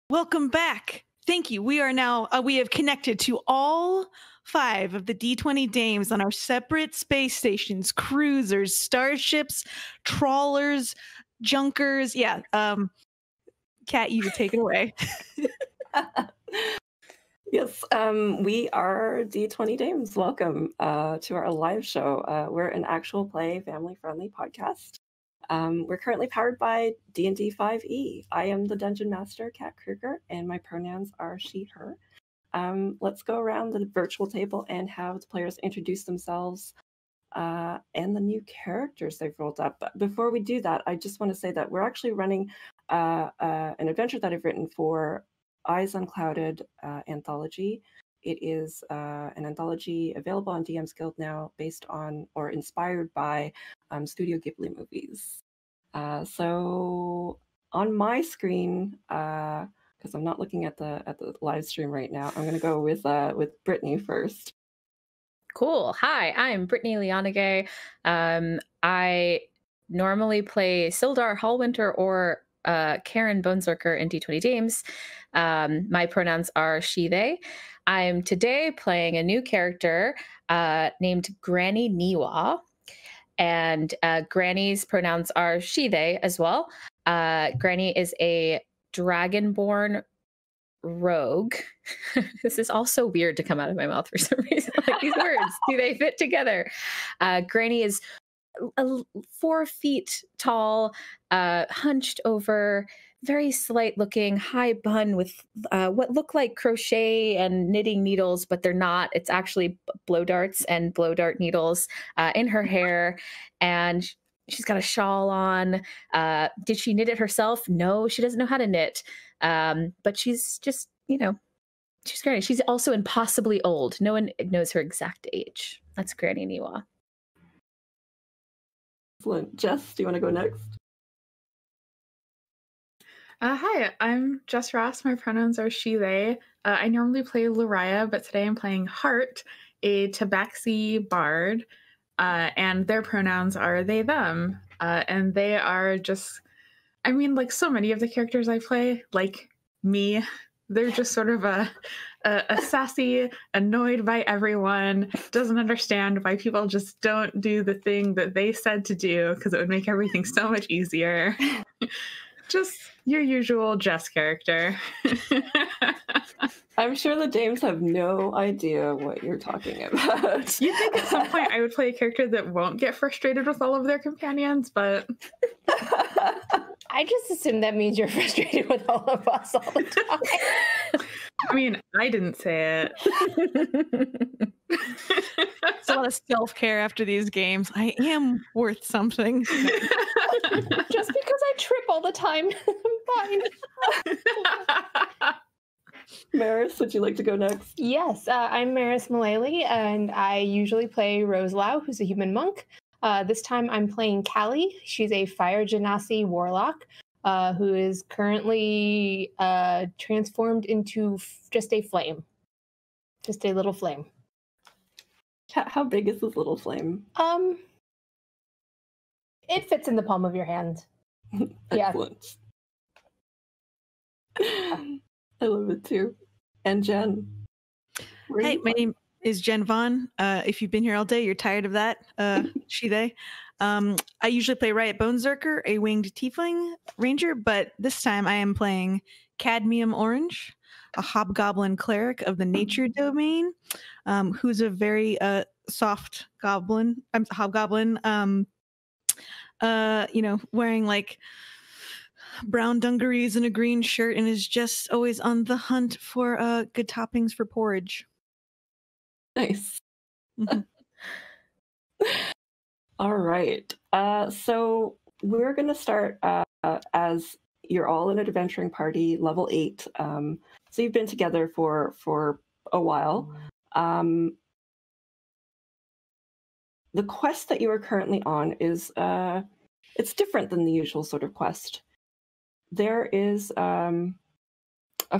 Welcome back. Thank you. We are now, we have connected to all 5 of the D20 Dames on our separate space stations, cruisers, starships, trawlers, junkers. Yeah. Kat, you take it away. Yes, we are D20 Dames. Welcome to our live show. We're an actual play, family-friendly podcast. We're currently powered by D&D 5e. I am the Dungeon Master, Kat Kruger, and my pronouns are she, her. Let's go around the virtual table and have the players introduce themselves and the new characters they've rolled up. But before we do that, I just want to say that we're actually running an adventure that I've written for Eyes Unclouded anthology. It is an anthology available on DM's Guild now, based on or inspired by Studio Ghibli movies. So on my screen, because I'm not looking at the live stream right now, I'm going to go with Brittni first. Cool. Hi, I'm Brittni Liyanage. I normally play Sildar Hallwinter or Karen Bonezorker in D20 Dames. My pronouns are she, they. I'm today playing a new character named Granny Niwa. And Granny's pronouns are she, they as well. Granny is a dragonborn rogue. This is also weird to come out of my mouth for some reason. Like, these words, do they fit together? Granny is 4 feet tall, hunched over, very slight looking, high bun with what look like crochet and knitting needles, but they're not. It's actually blow darts and blow dart needles in her hair. And she's got a shawl on. Did she knit it herself? No, she doesn't know how to knit. But she's just, she's Granny. She's also impossibly old. No one knows her exact age. That's Granny Niwa. Excellent. Jess, do you want to go next? Hi, I'm Jess Ross. My pronouns are she, they. I normally play Luriah, but today I'm playing Heart, a Tabaxi bard, and their pronouns are they, them. And they are just, like so many of the characters I play, like me, they're just sort of a sassy, annoyed by everyone, doesn't understand why people just don't do the thing that they said to do because it would make everything so much easier. Just your usual Jess character. I'm sure the Dames have no idea what you're talking about. You'd think at some point I would play a character that won't get frustrated with all of their companions, but... I just assume that means you're frustrated with all of us all the time. I didn't say it. It's a lot of self-care after these games. I am worth something. Just because I trip all the time, I'm fine. Meris, would you like to go next? Yes, I'm Meris Mullaley, and I usually play Roselau, who's a human monk. This time I'm playing Callie. She's a Fire Genasi warlock who is currently transformed into just a flame. Just a little flame. How big is this little flame? It fits in the palm of your hand. Excellent. I love it too. And Jen. Hey, my name is Jen Vaughn. If you've been here all day, you're tired of that. She, they. I usually play Riot Bonezorker, a winged tiefling ranger, but this time I am playing Cadmium Orange, a hobgoblin cleric of the nature domain, who's a very soft goblin. Hobgoblin. Wearing like brown dungarees and a green shirt, and is just always on the hunt for good toppings for porridge. Nice. All right. So we're going to start as you're all in an adventuring party, level 8. So you've been together for a while. The quest that you are currently on is it's different than the usual sort of quest. There is a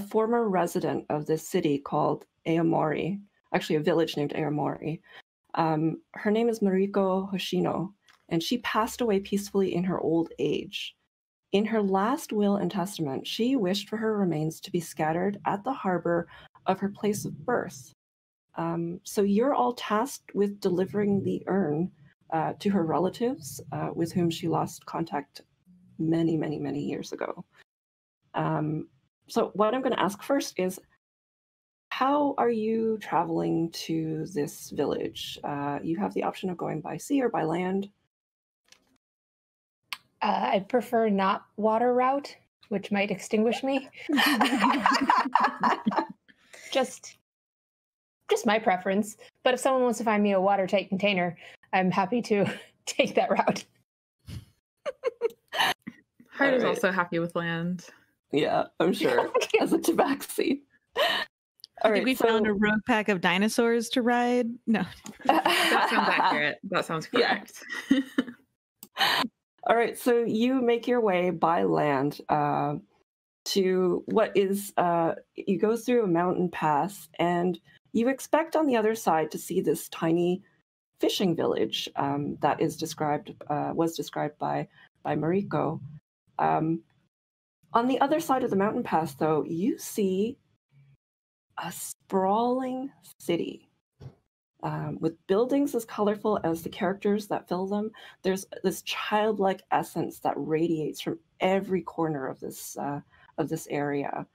former resident of this city called Aomori, actually a village named Aomori. Her name is Mariko Hoshino, and she passed away peacefully in her old age. In her last will and testament, she wished for her remains to be scattered at the harbor of her place of birth. So you're all tasked with delivering the urn to her relatives, with whom she lost contact many, many, many years ago. So what I'm going to ask first is, how are you traveling to this village? You have the option of going by sea or by land. I prefer not water route, which might extinguish me. just my preference. But if someone wants to find me a watertight container, I'm happy to take that route. Heart is also happy with land. Yeah, I'm sure. As a tabaxi. I think we found a rogue pack of dinosaurs to ride. No. That sounds accurate. That sounds correct. Yeah. All right, so you make your way by land to what is, you go through a mountain pass, and you expect on the other side to see this tiny fishing village that is was described by Mariko. On the other side of the mountain pass, though, you see a sprawling city. With buildings as colorful as the characters that fill them. There's this childlike essence that radiates from every corner of this area.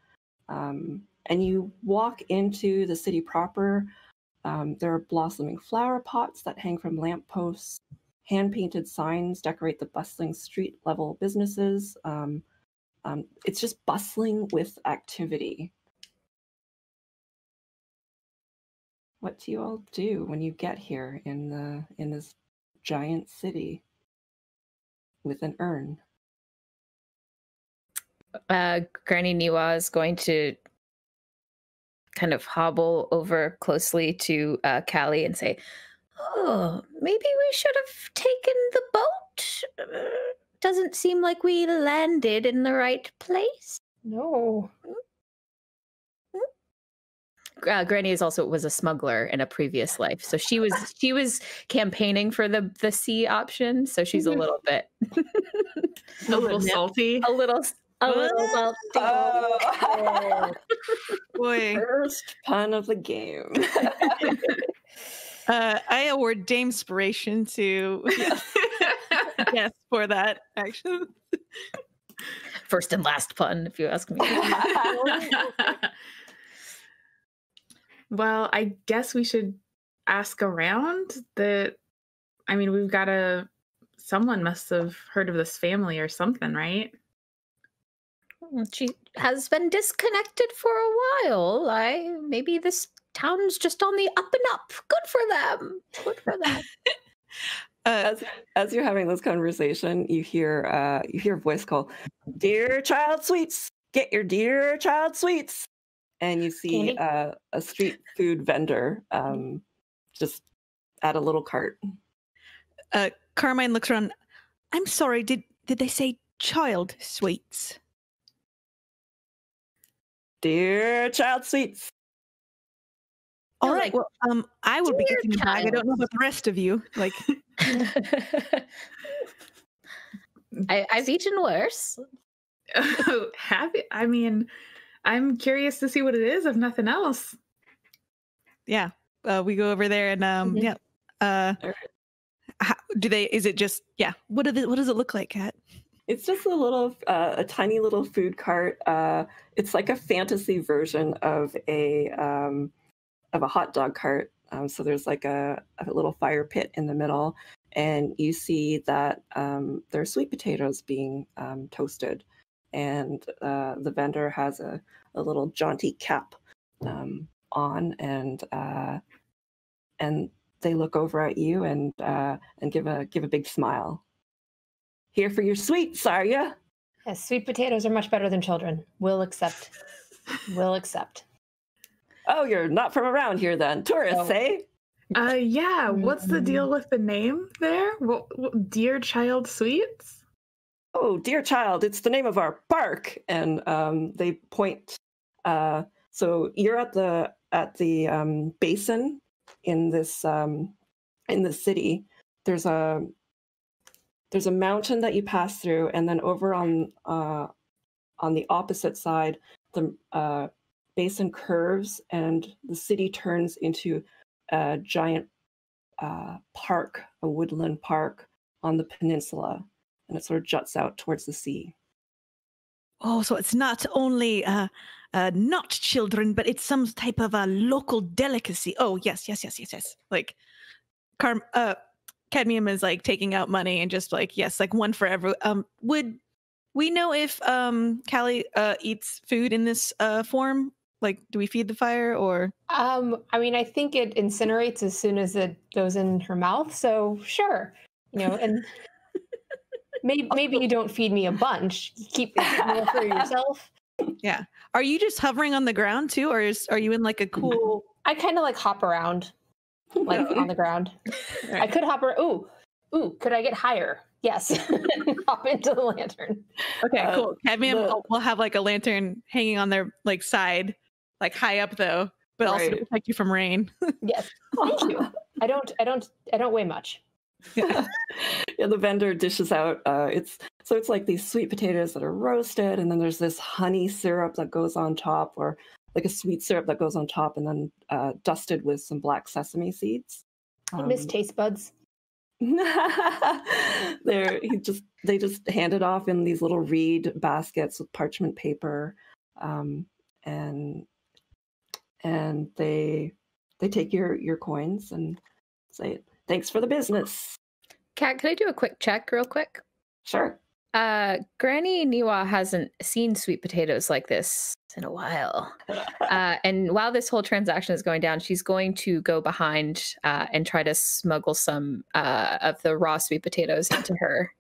And you walk into the city proper. There are blossoming flower pots that hang from lampposts. Hand-painted signs decorate the bustling street-level businesses. It's just bustling with activity. What do you all do when you get here in this giant city with an urn? Granny Niwa is going to kind of hobble over closely to Callie and say, "Oh, maybe we should have taken the boat. Doesn't seem like we landed in the right place." No. Granny was a smuggler in a previous life, so she was campaigning for the sea option. So she's a little bit a little salty, a little salty. Oh. Boy, First pun of the game. I award Dame Inspiration to yes for that action. First and last pun, if you ask me. Well, I guess we should ask around. We've got someone must have heard of this family or something, right? She has been disconnected for a while. Maybe this town's just on the up and up. Good for them. Good for them. As you're having this conversation, you hear a voice call, "Dear child sweets, get your dear child sweets." And you see a street food vendor just at a little cart. Carmine looks around. I'm sorry, did they say child sweets? Dear child sweets. All right. Well, I will be getting a bag. I don't know about the rest of you. Like, I've eaten worse. I'm curious to see what it is, if nothing else. Yeah, we go over there and yeah. Is it just What does it look like, Kat? It's just a tiny little food cart. It's like a fantasy version of a hot dog cart. So there's like a little fire pit in the middle, and you see that there are sweet potatoes being toasted. And the vendor has a little jaunty cap on, and they look over at you and give a big smile. Here for your sweets, are you? Yes, sweet potatoes are much better than children. We'll accept. We'll accept. Oh, you're not from around here then. Tourists, eh? Yeah. What's the deal with the name there? Dear Child Sweets? Oh, dear child, it's the name of our park. And they point. So you're at the basin in this city. There's a there's a mountain that you pass through, and then over on the opposite side, the basin curves, and the city turns into a giant park, a woodland park on the peninsula, and it sort of juts out towards the sea. Oh, so it's not only not children, but it's some type of a local delicacy. Oh, yes. Like, Cadmium is like taking out money and just like, yes, like one for every. Would we know if Callie eats food in this form? Like, do we feed the fire or? I mean, I think it incinerates as soon as it goes in her mouth. So sure, and maybe you don't feed me a bunch. You keep it for yourself. Yeah. Are you just hovering on the ground too, or are you in like a cool? I kind of like hop around, like on the ground. Right. I could hop around. Ooh, could I get higher? Yes. Hop into the lantern. Okay, cool. Cadmium will have like a lantern hanging on their like side, like high up though, but also to protect you from rain. Yes. Thank you. I don't weigh much. Yeah. The vendor dishes out it's like these sweet potatoes that are roasted, and then there's this honey syrup that goes on top, or like a sweet syrup that goes on top, and then dusted with some black sesame seeds. I miss taste buds. they just hand it off in these little reed baskets with parchment paper, and they take your coins and say, "Thanks for the business." Kat, can I do a quick check real quick? Sure. Granny Niwa hasn't seen sweet potatoes like this in a while. And while this whole transaction is going down, she's going to go behind and try to smuggle some of the raw sweet potatoes into her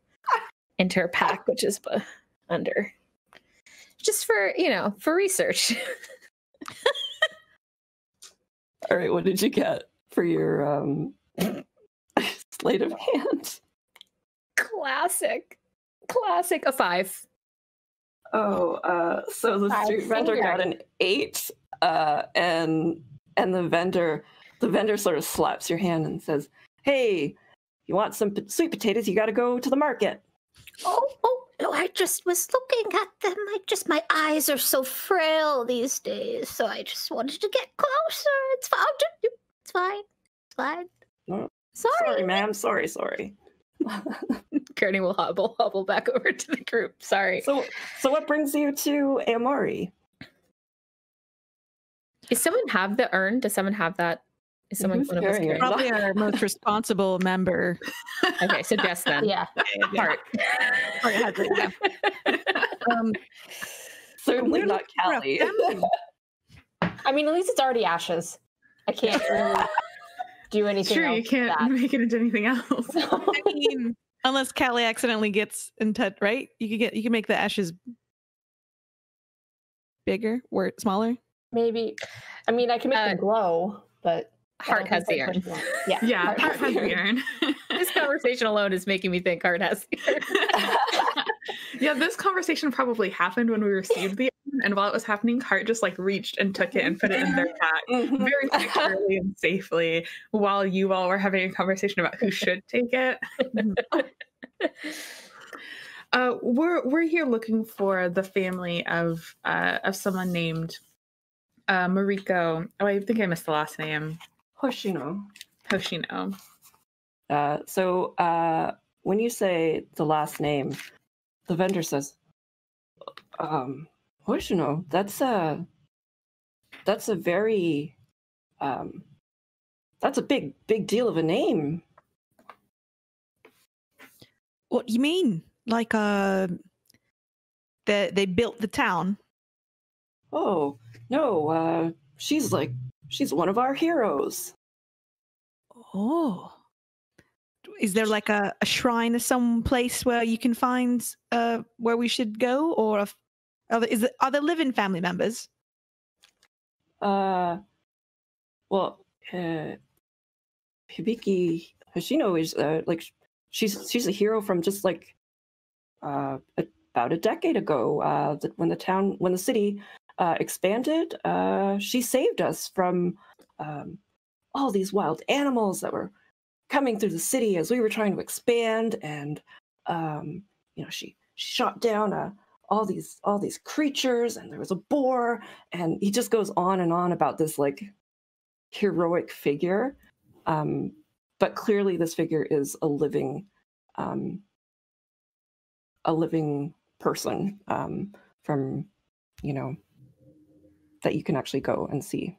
pack, which is under. Just for research. All right, what did you get for your sleight of hand? Classic, a 5. Oh, so the street vendor got an 8, and the vendor sort of slaps your hand and says, "Hey, you want some sweet potatoes? You got to go to the market." Oh, I just was looking at them. My eyes are so frail these days, so I just wanted to get closer. It's fine. Oh, Sorry, sorry, ma'am. Sorry. Gurney will hobble back over to the group. Sorry. So what brings you to Amari? Does someone have the urn? Does someone have that? Is someone Who's one of us carrying it? Probably our most responsible member. Okay, so Jess then. Yeah. Heart. Has it, yeah. Certainly not Callie. I mean, at least it's already ashes. I can't really do anything Sure, else you can't with that. make it into anything else. I mean, unless Callie accidentally gets in touch, right? You can make the ashes bigger or smaller. Maybe. I mean, I can make them glow, but Heart has the urn. Yeah. Heart has the urn. This conversation alone is making me think Heart has the urn. Yeah, this conversation probably happened when we received the urn, and while it was happening, Heart just like reached and took it and put it in their pack very securely and safely, while you all were having a conversation about who should take it. We're here looking for the family of someone named Mariko. Oh, I think I missed the last name. Hoshino. So When you say the last name, the vendor says, Hoshino, that's a very, that's a big deal of a name. What do you mean? Like, they built the town? Oh, no, she's one of our heroes. Oh. Is there like a shrine or some place where you can find where we should go? Or are there living family members? Well, Hibiki Hoshino is she's a hero from just like about a decade ago. When the city expanded, she saved us from all these wild animals that were coming through the city as we were trying to expand, and she shot down all these creatures, and there was a boar, and he just goes on and on about this like heroic figure, but clearly this figure is a living person, from that you can actually go and see.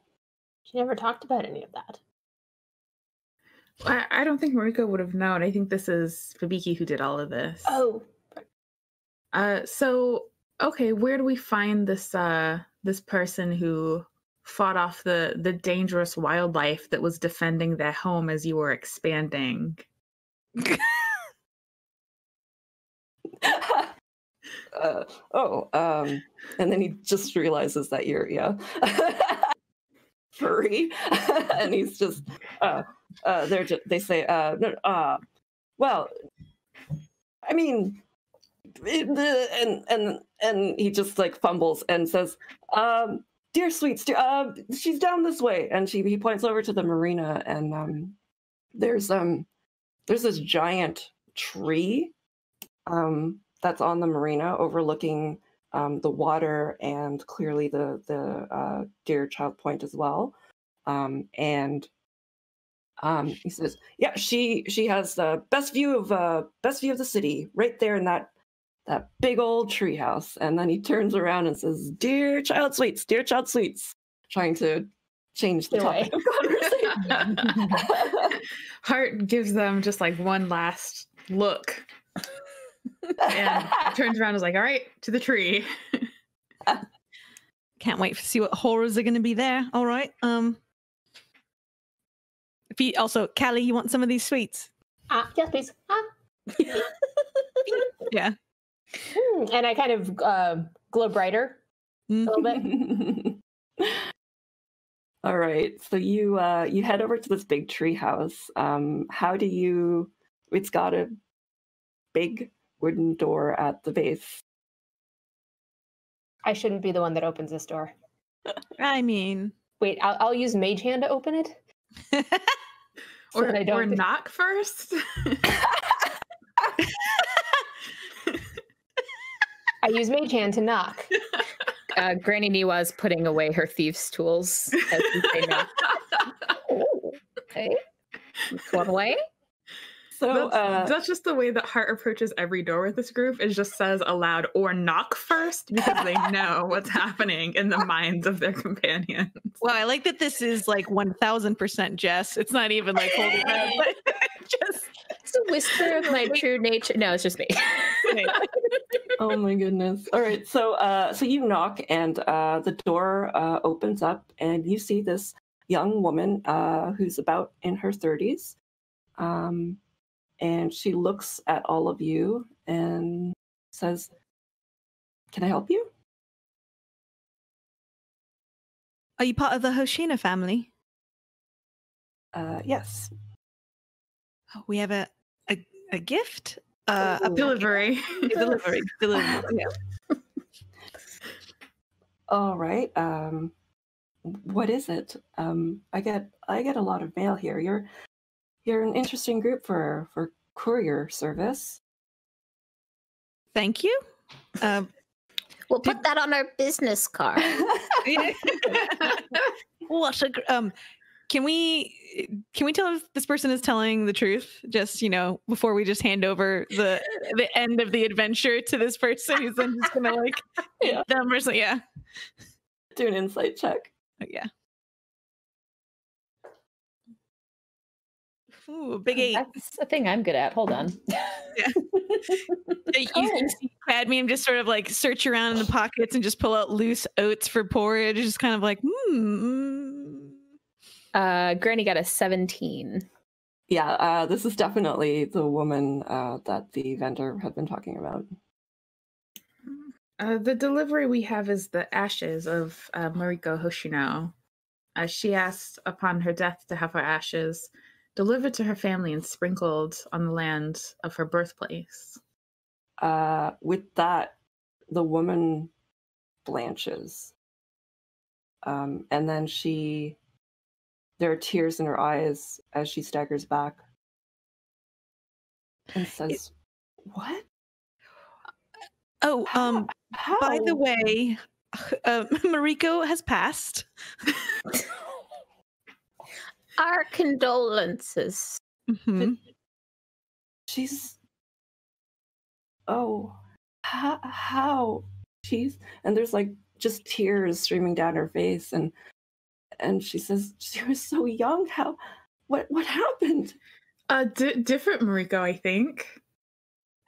She never talked about any of that. I don't think Mariko would have known. I think this is Fabiki who did all of this. Oh. So okay, where do we find this this person who fought off the dangerous wildlife that was defending their home as you were expanding? And then he just realizes that you're furry, and he's just they say well, I mean, and he just like fumbles and says, dear sweets, she's down this way, and he points over to the marina, and there's this giant tree that's on the marina overlooking the water and clearly the deer child point as well. And he says, yeah, she has the best view of the city right there in that big old tree house. And then he turns around and says, dear child sweets, trying to change the topic of conversation. Hart gives them just like one last look and turns around and is like, all right, to the tree. Can't wait to see what horrors are going to be there. All right. Also, Callie, you want some of these sweets? Yes, please. Yeah. And I kind of glow brighter a little bit. All right. So you head over to this big tree house. It's got a big wooden door at the base. I shouldn't be the one that opens this door. I mean, wait, I'll use Mage Hand to open it. Or knock first. I use Mage Hand to knock. Granny Niwa's putting away her thieves' tools as we say no. Oh, okay. One away. So that's just the way that Hart approaches every door with this group. It just says aloud or knock first because they know what's happening in the minds of their companions. Well, I like that this is like 1000% Jess. It's not even like holding up, but just it's a whisper of my true nature. No, it's just me. Oh my goodness. All right. So you knock, and the door opens up, and you see this young woman who's about in her 30s. And she looks at all of you and says, can I help you? Are you part of the Hoshina family? Yes. We have a gift? A delivery. Delivery. Yeah. All right. What is it? I get a lot of mail here. You're an interesting group for courier service. Thank you. We'll put that on our business card. What a can we tell if this person is telling the truth? Just before we just hand over the end of the adventure to this person who's then just gonna like them or something. Yeah. Do an insight check. Yeah. Ooh, big 8. That's a thing I'm good at. Hold on. Yeah. You see Cadmium just sort of like search around in the pockets and just pull out loose oats for porridge. Just kind of like, Granny got a 17. Yeah, this is definitely the woman that the vendor had been talking about. The delivery we have is the ashes of Mariko Hoshino. She asked upon her death to have her ashes delivered to her family and sprinkled on the land of her birthplace. With that, the woman blanches. And then there are tears in her eyes as she staggers back and says, What? Oh, How? by the way, Mariko has passed. Our condolences. Mhm. She's. Oh, how? She's, and there's like just tears streaming down her face, and she says she was so young. How? What happened? Different Mariko, I think.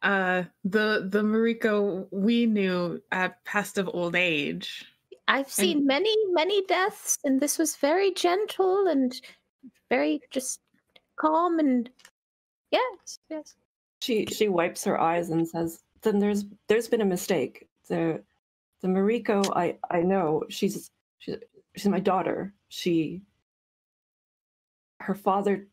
The Mariko we knew passed of old age. I've seen many deaths, and this was very gentle and very just calm and yes. She wipes her eyes and says, "Then there's been a mistake. The Mariko I know, she's my daughter. Her father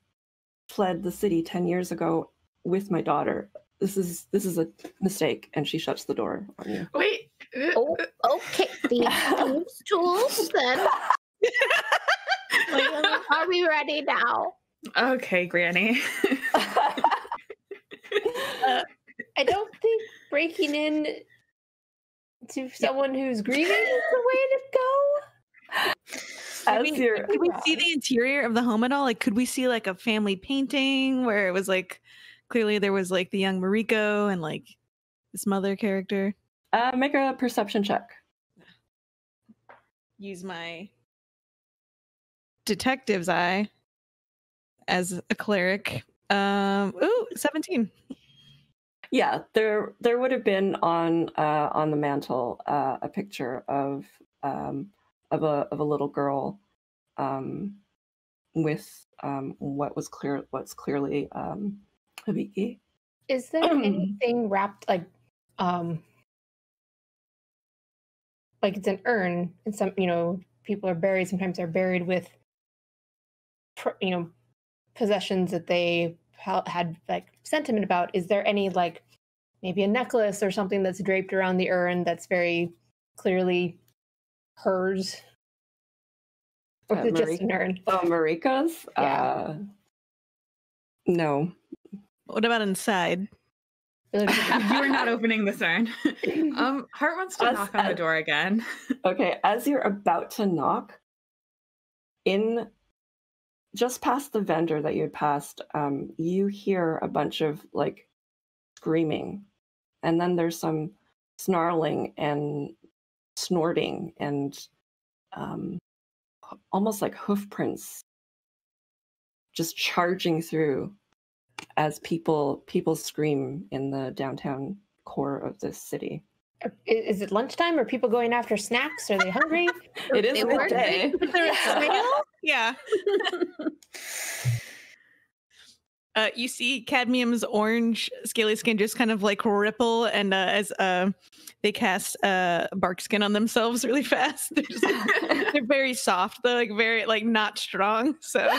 fled the city 10 years ago with my daughter. This is a mistake." And she shuts the door on you. Wait. Oh, okay. These tools then. Are we ready now? Okay, Granny. I don't think breaking in to someone who's grieving is the way to go. Could we see the interior of the home at all? Like, could we see like a family painting where it was like clearly there was like the young Mariko and like this mother character? Make a perception check. Use my detective's eye as a cleric. 17. Yeah, there would have been on the mantle a picture of a little girl with what's clearly Hibiki. Is there anything wrapped like it's an urn, and some people are buried. Sometimes they're buried with possessions that they had like sentiment about. Is there any like maybe a necklace or something that's draped around the urn that's very clearly hers? Or is it just an urn? Oh, Mariko's? Yeah. No. What about inside? You are not opening this urn. Hart wants to knock on the door again. Okay, as you're about to knock, in just past the vendor that you had passed, you hear a bunch of like screaming, and then there's some snarling and snorting and almost like hoof prints just charging through as people scream in the downtown core of this city. Is it lunchtime? Are people going after snacks? Are they hungry? It is midday. Yeah. You see Cadmium's orange scaly skin just kind of like ripple, and as they cast bark skin on themselves really fast. They're very soft though, like very like not strong. So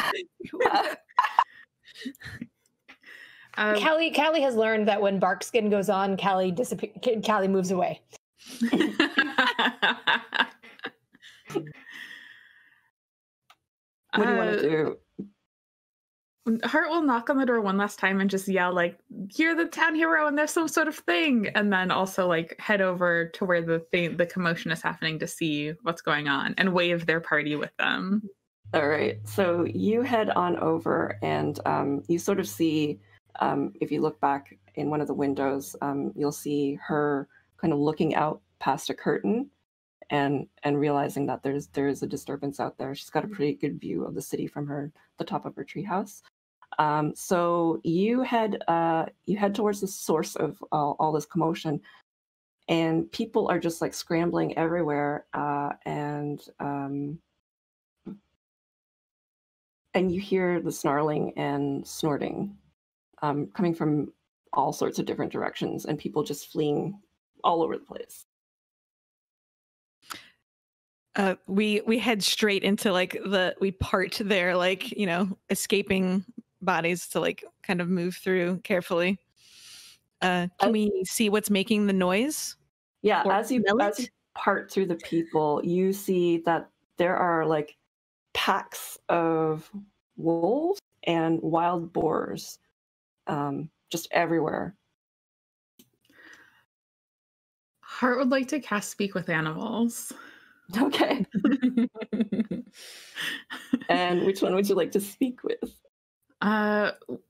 Callie has learned that when bark skin goes on, Callie moves away. What do you want to do? Hart will knock on the door one last time and just yell like, "You're the town hero and there's some sort of thing," and then also like head over to where the commotion is happening to see what's going on and wave their party with them. All right, so you head on over and you sort of see, if you look back in one of the windows, you'll see her kind of looking out past a curtain and realizing that there is a disturbance out there. She's got a pretty good view of the city from the top of her treehouse. So you head towards the source of all this commotion, and people are just like scrambling everywhere, and you hear the snarling and snorting coming from all sorts of different directions, and people just fleeing all over the place. We head straight into like we part their like escaping bodies to like kind of move through carefully. Can we see what's making the noise? Yeah, as you part through the people, you see that there are like packs of wolves and wild boars just everywhere. Heart would like to cast Speak with Animals. Okay. And which one would you like to speak with?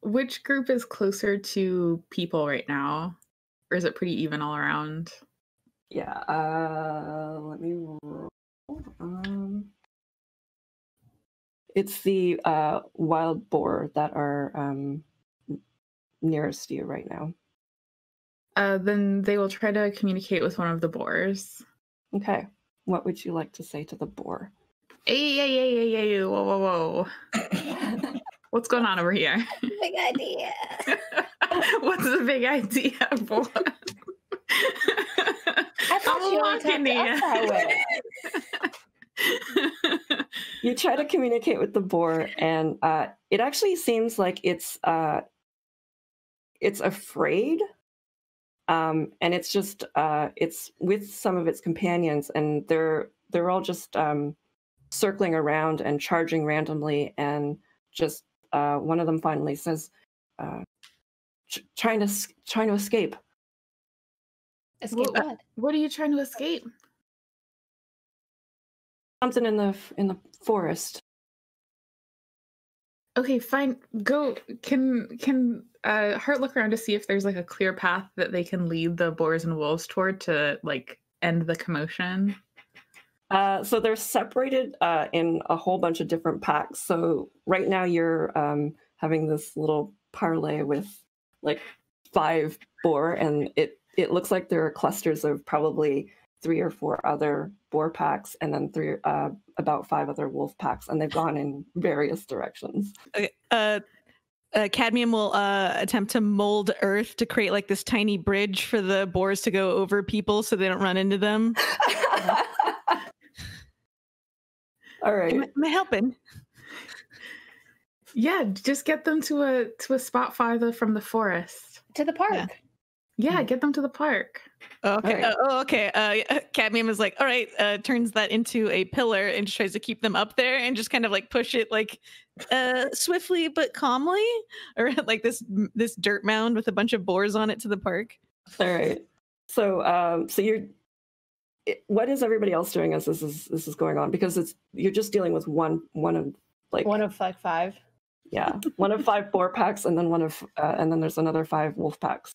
Which group is closer to people right now? Or is it pretty even all around? Yeah, let me roll. It's the wild boar that are nearest to you right now. Then they will try to communicate with one of the boars. Okay. What would you like to say to the boar? Hey, whoa, whoa, whoa. What's going on over here? Big idea. What's the big idea, boy? I thought you only talked to us that way. You try to communicate with the boar, and it actually seems like it's afraid, and it's just it's with some of its companions, and they're all just circling around and charging randomly, and just one of them finally says, trying to escape. Escape what? What are you trying to escape? Something in the forest. Okay, fine. Go. Can Heart look around to see if there's like a clear path that they can lead the boars and wolves toward to like end the commotion? So they're separated in a whole bunch of different packs. So right now you're having this little parlay with like 5 boar, and it looks like there are clusters of probably 3 or 4 other boar packs, and then about 5 other wolf packs, and they've gone in various directions. Okay. Cadmium will attempt to mold earth to create like this tiny bridge for the boars to go over people so they don't run into them. All right. Am I helping? Yeah, just get them to a spot farther from the forest. To the park. Yeah, get them to the park. Okay. Right. Okay. Cadmium is like, all right, turns that into a pillar and just tries to keep them up there and just kind of like push it like swiftly but calmly, or like this dirt mound with a bunch of boars on it to the park. All right. So what is everybody else doing as this is going on? Because you're just dealing with one of like 5. Yeah, one of 5 boar packs, and then and then there's another 5 wolf packs.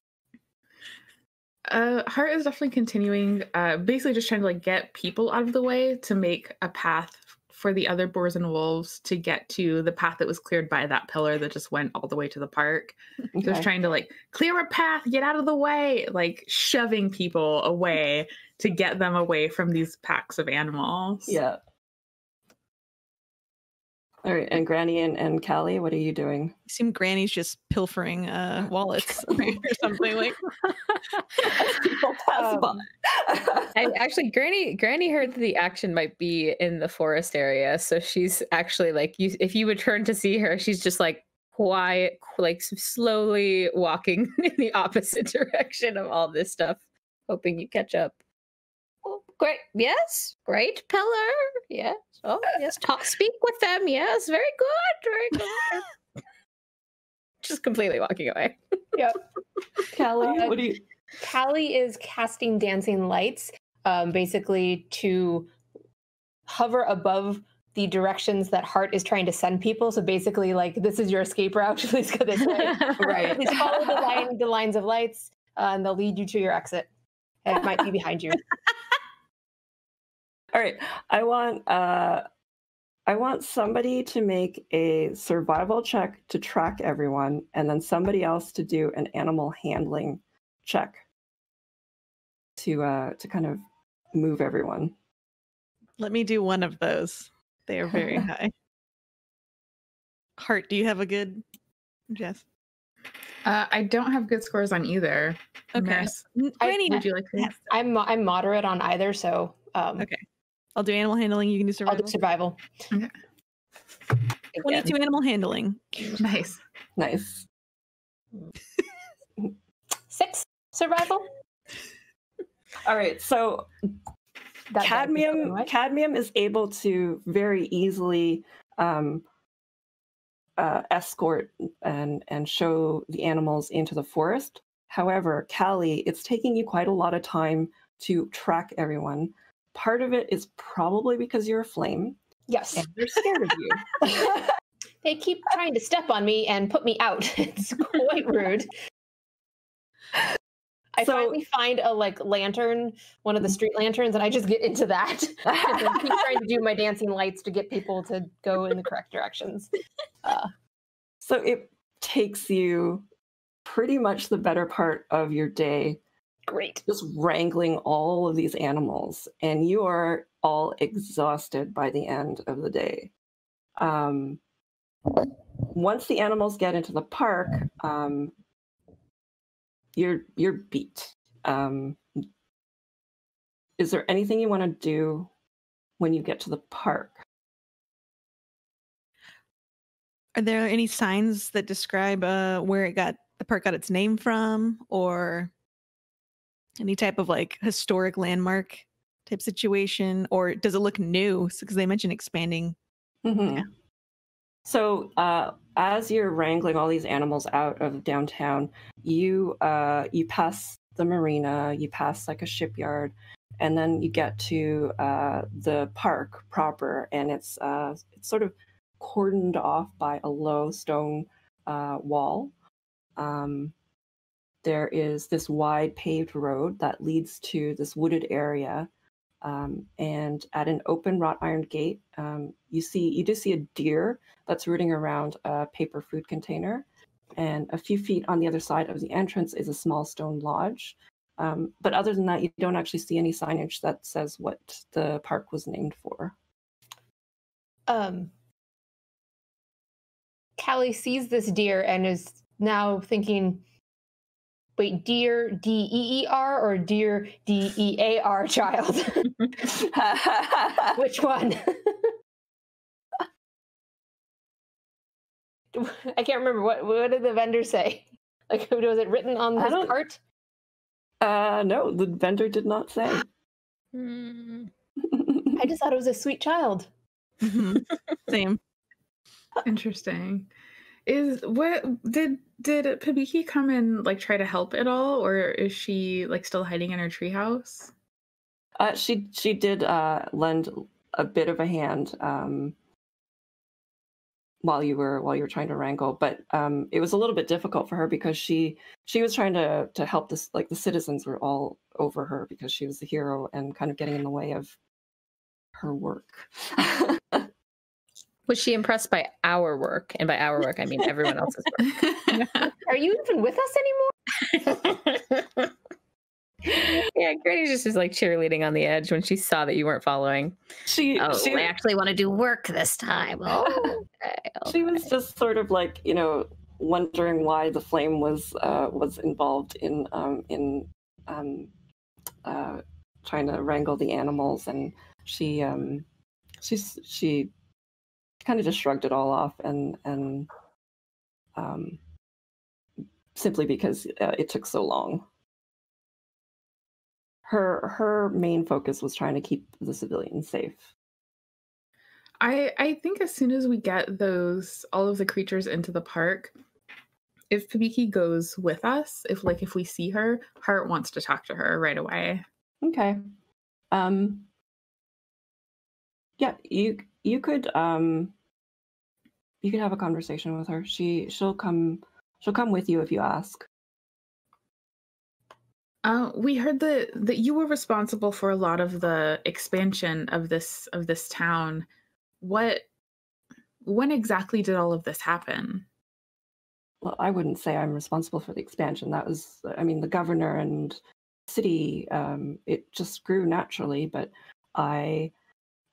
Heart is definitely continuing, basically just trying to like get people out of the way to make a path for the other boars and wolves to get to the path that was cleared by that pillar that just went all the way to the park. Okay. So it's trying to like clear a path, get out of the way, like shoving people away to get them away from these packs of animals. Yeah. All right, and Granny and Callie, what are you doing? I assume Granny's just pilfering wallets or something like. People pass by. Actually, Granny heard that the action might be in the forest area, so she's actually like, if you would turn to see her, she's just like quiet, like slowly walking in the opposite direction of all this stuff, hoping you catch up. Oh, great. Yes. Great pillar. Yes. Oh, yes. Speak with them. Yes. Very good. Very good. Just completely walking away. Yep. Callie, what do you... Callie is casting dancing lights, basically to hover above the directions that Heart is trying to send people. So basically, like, this is your escape route. Please go this way. Right. Please follow the lines of lights, and they'll lead you to your exit. And it might be behind you. All right. I want somebody to make a survival check to track everyone, and then somebody else to do an animal handling check to kind of move everyone. Let me do one of those. They are very high. Heart, do you have a good Jess? I don't have good scores on either. Okay. Meris, would you like to? I'm moderate on either, so okay. I'll do animal handling. You can do survival. I'll do survival. Okay. 22 animal handling. Nice. 6 survival. All right, so cadmium is able to very easily escort and show the animals into the forest. However, Callie, it's taking you quite a lot of time to track everyone. Part of it is probably because you're a flame. Yes. And they're scared of you. They keep trying to step on me and put me out. It's quite rude. I finally find a lantern, one of the street lanterns, and I just get into that. And I keep trying to do my dancing lights to get people to go in the correct directions. So it takes you pretty much the better part of your day. Great. Just wrangling all of these animals, and you are all exhausted by the end of the day. Once the animals get into the park, you're beat. Is there anything you want to do when you get to the park? Are there any signs that describe where the park got its name from, or any type of historic landmark type situation, or does it look new? Because they mentioned expanding. Mm-hmm. Yeah. So as you're wrangling all these animals out of downtown, you pass the marina, you pass a shipyard, and then you get to the park proper, and it's sort of cordoned off by a low stone wall. There is this wide paved road that leads to this wooded area. And at an open wrought iron gate, you do see a deer that's rooting around a paper food container. And a few feet on the other side of the entrance is a small stone lodge. But other than that, you don't actually see any signage that says what the park was named for. Callie sees this deer and is now thinking, wait, deer D-E-E-R or deer D-E-A-R child? Which one? I can't remember. What did the vendor say? Was it written on his cart? No, the vendor did not say. I just thought it was a sweet child. Same. Interesting. Did Pabiki come and try to help at all, or is she still hiding in her treehouse? She did lend a bit of a hand while you were trying to wrangle, but it was a little bit difficult for her because she was trying to help this. The citizens were all over her because she was the hero and kind of getting in the way of her work. Was she impressed by our work? And by our work, I mean everyone else's work. Are you even with us anymore? Yeah, Granny just was cheerleading on the edge when she saw that you weren't following. I actually want to do work this time. Oh, okay. She was just sort of wondering why the flame was involved in trying to wrangle the animals, and she kind of just shrugged it all off and simply because it took so long. Her main focus was trying to keep the civilians safe. I think as soon as we get all of the creatures into the park, if Pabiki goes with us, if we see her, Hart wants to talk to her right away. Okay. Yeah, you could have a conversation with her. She'll come with you if you ask. We heard that you were responsible for a lot of the expansion of this town. When exactly did all of this happen? Well, I wouldn't say I'm responsible for the expansion. That was, the governor and city. It just grew naturally, but I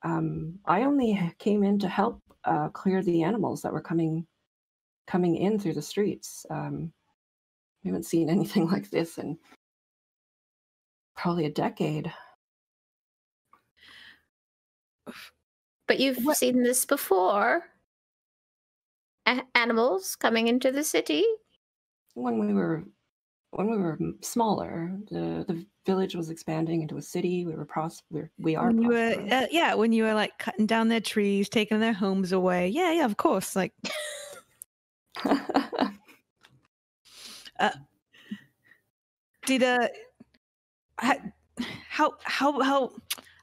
only came in to help clear the animals that were coming in through the streets. We haven't seen anything like this in probably a decade. But you've seen this before? Animals coming into the city? When we were smaller, the village was expanding into a city. We were when you were cutting down their trees, taking their homes away. Yeah, of course. how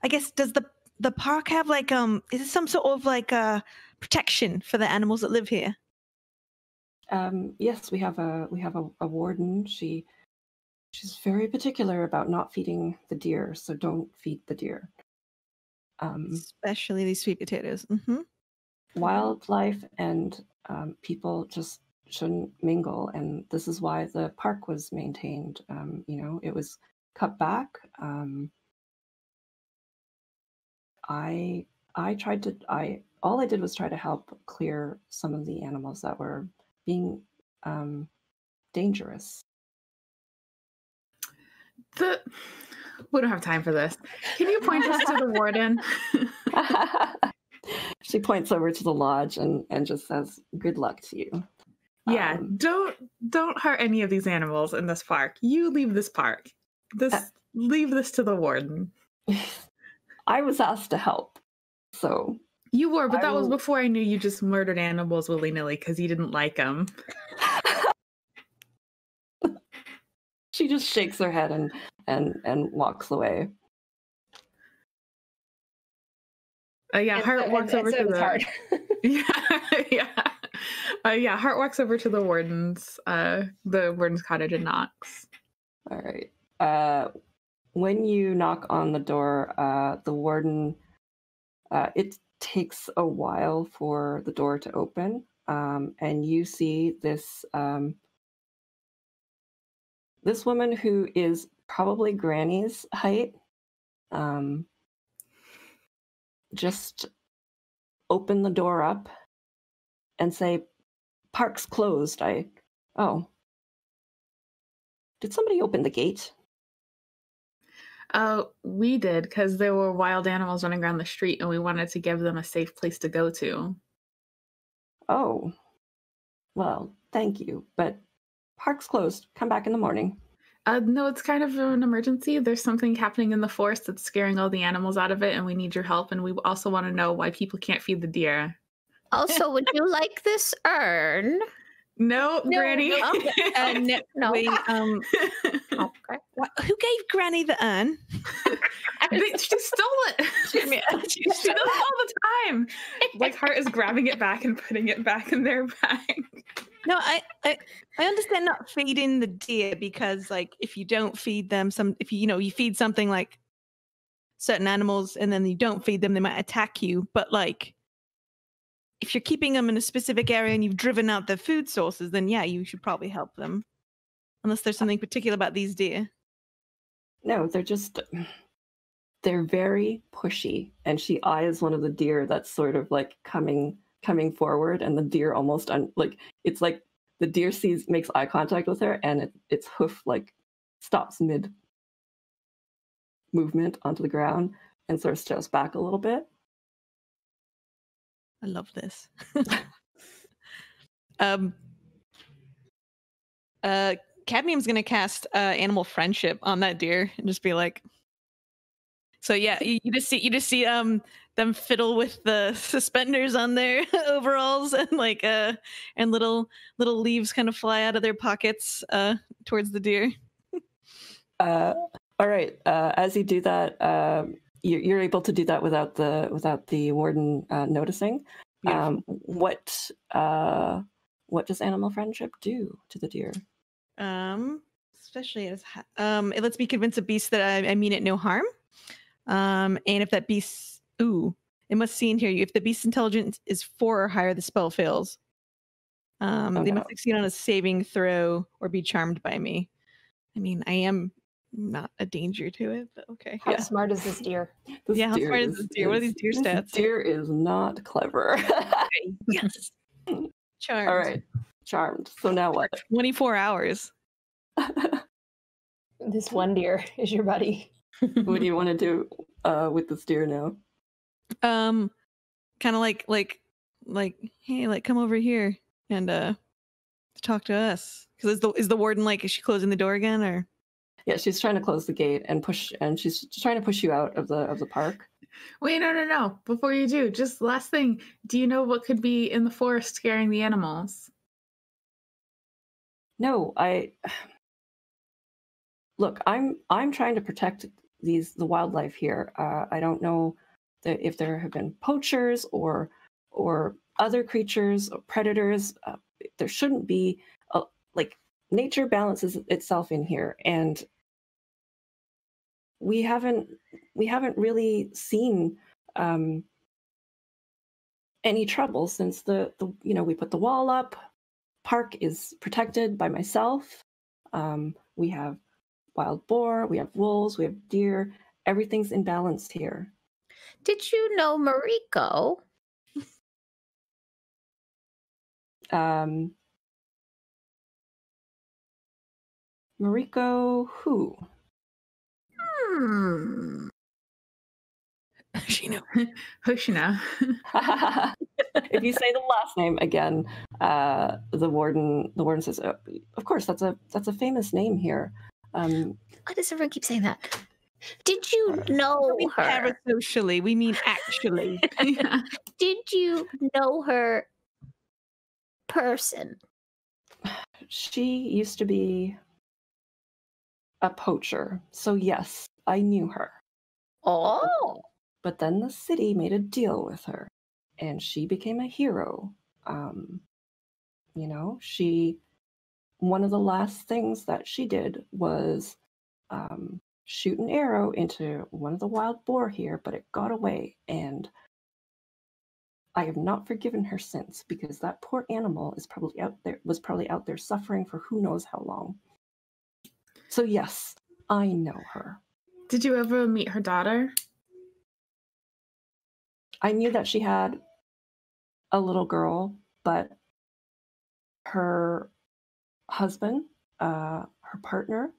I guess does the park have like is it some sort of like protection for the animals that live here? Yes, we have a warden. She's very particular about not feeding the deer, so don't feed the deer. Especially these sweet potatoes. Wildlife and people just shouldn't mingle, and this is why the park was maintained. It was cut back. All I did was try to help clear some of the animals that were being dangerous. We don't have time for this. Can you point us to the warden? She points over to the lodge and just says, "Good luck to you." Yeah, don't hurt any of these animals in this park. You leave this park. Leave this to the warden. I was asked to help, so you were, but that was before I knew you just murdered animals willy-nilly because you didn't like them. She just shakes her head and walks away. Hart walks over to the Hart walks over to the warden's cottage and knocks. All right. When you knock on the door, the warden, it takes a while for the door to open, and you see this this woman who is probably Granny's height, just open the door up and say, "Park's closed. Did somebody open the gate?" We did, because there were wild animals running around the street and we wanted to give them a safe place to go to. Oh, well, thank you, but park's closed. Come back in the morning. No, it's kind of an emergency. There's something happening in the forest that's scaring all the animals out of it, and we need your help, and we also want to know why people can't feed the deer. Also, would you like this urn? No, Granny. No. Wait, Okay. who gave Granny the urn? She stole it. She does it all the time. Like, Hart is grabbing it back and putting it back in their bag. No, I understand not feeding the deer, because like if you don't feed them, if you feed something like certain animals and then you don't feed them, they might attack you. But like if you're keeping them in a specific area and you've driven out their food sources, then yeah, you should probably help them. Unless there's something particular about these deer. No, they're very pushy. And she eyes one of the deer that's sort of like coming forward, and the deer almost it's like the deer makes eye contact with her, and its hoof like stops mid movement onto the ground and sort of steps back a little bit. I love this. Cadmium's gonna cast animal friendship on that deer and just be like, so yeah, you just see them fiddle with the suspenders on their overalls, and like and little leaves kind of fly out of their pockets towards the deer. All right. As you do that, you're able to do that without the warden noticing. What does animal friendship do to the deer? Especially as it lets me convince a beast that I mean it no harm. And if that beast, it must see and hear you. If the beast's intelligence is 4 or higher, the spell fails. They must succeed on a saving throw or be charmed by me. I mean, I am not a danger to it, but okay. How smart is this deer? How smart is this deer? What are these deer stats? This deer is not clever. Okay. Yes. Charmed. All right. Charmed. So now what? 24 hours. This one deer is your buddy. What do you want to do with this deer now? Kind of like, hey, like come over here and talk to us. Because is the warden is she closing the door again, or? Yeah, she's trying to close the gate and she's trying to push you out of the park. Wait, no. Before you do, just last thing. Do you know what could be in the forest scaring the animals? No, look, I'm trying to protect the wildlife here. I don't know if there have been poachers or other creatures or predators. There shouldn't be. Like, nature balances itself in here, and we haven't really seen any trouble since the we put the wall up. Park is protected by myself. We have wild boar, we have wolves, we have deer. Everything's in balance here. Did you know Mariko? Mariko who? Hoshino. Hoshina. If you say the last name again, the warden says, oh, "Of course, that's a famous name here." Why does everyone keep saying that? Did you know her? Parasocially, we mean actually. Yeah. Did you know her person? She used to be a poacher, so yes, I knew her. Oh. But then the city made a deal with her, and she became a hero. One of the last things that she did was shoot an arrow into one of the wild boar here, but it got away, and I have not forgiven her since, because that poor animal was probably out there suffering for who knows how long. So yes, I know her. Did you ever meet her daughter? I knew that she had a little girl, but her husband, her partner,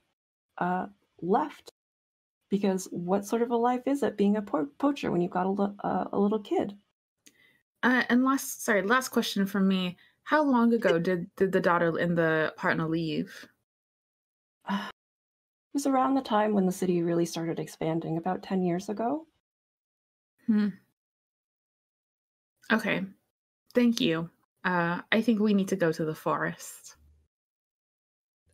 left, because what sort of a life is it being a poacher when you've got a little kid? And last question from me. How long ago did the daughter and the partner leave? It was around the time when the city really started expanding, about 10 years ago. Okay. Thank you. I think we need to go to the forest.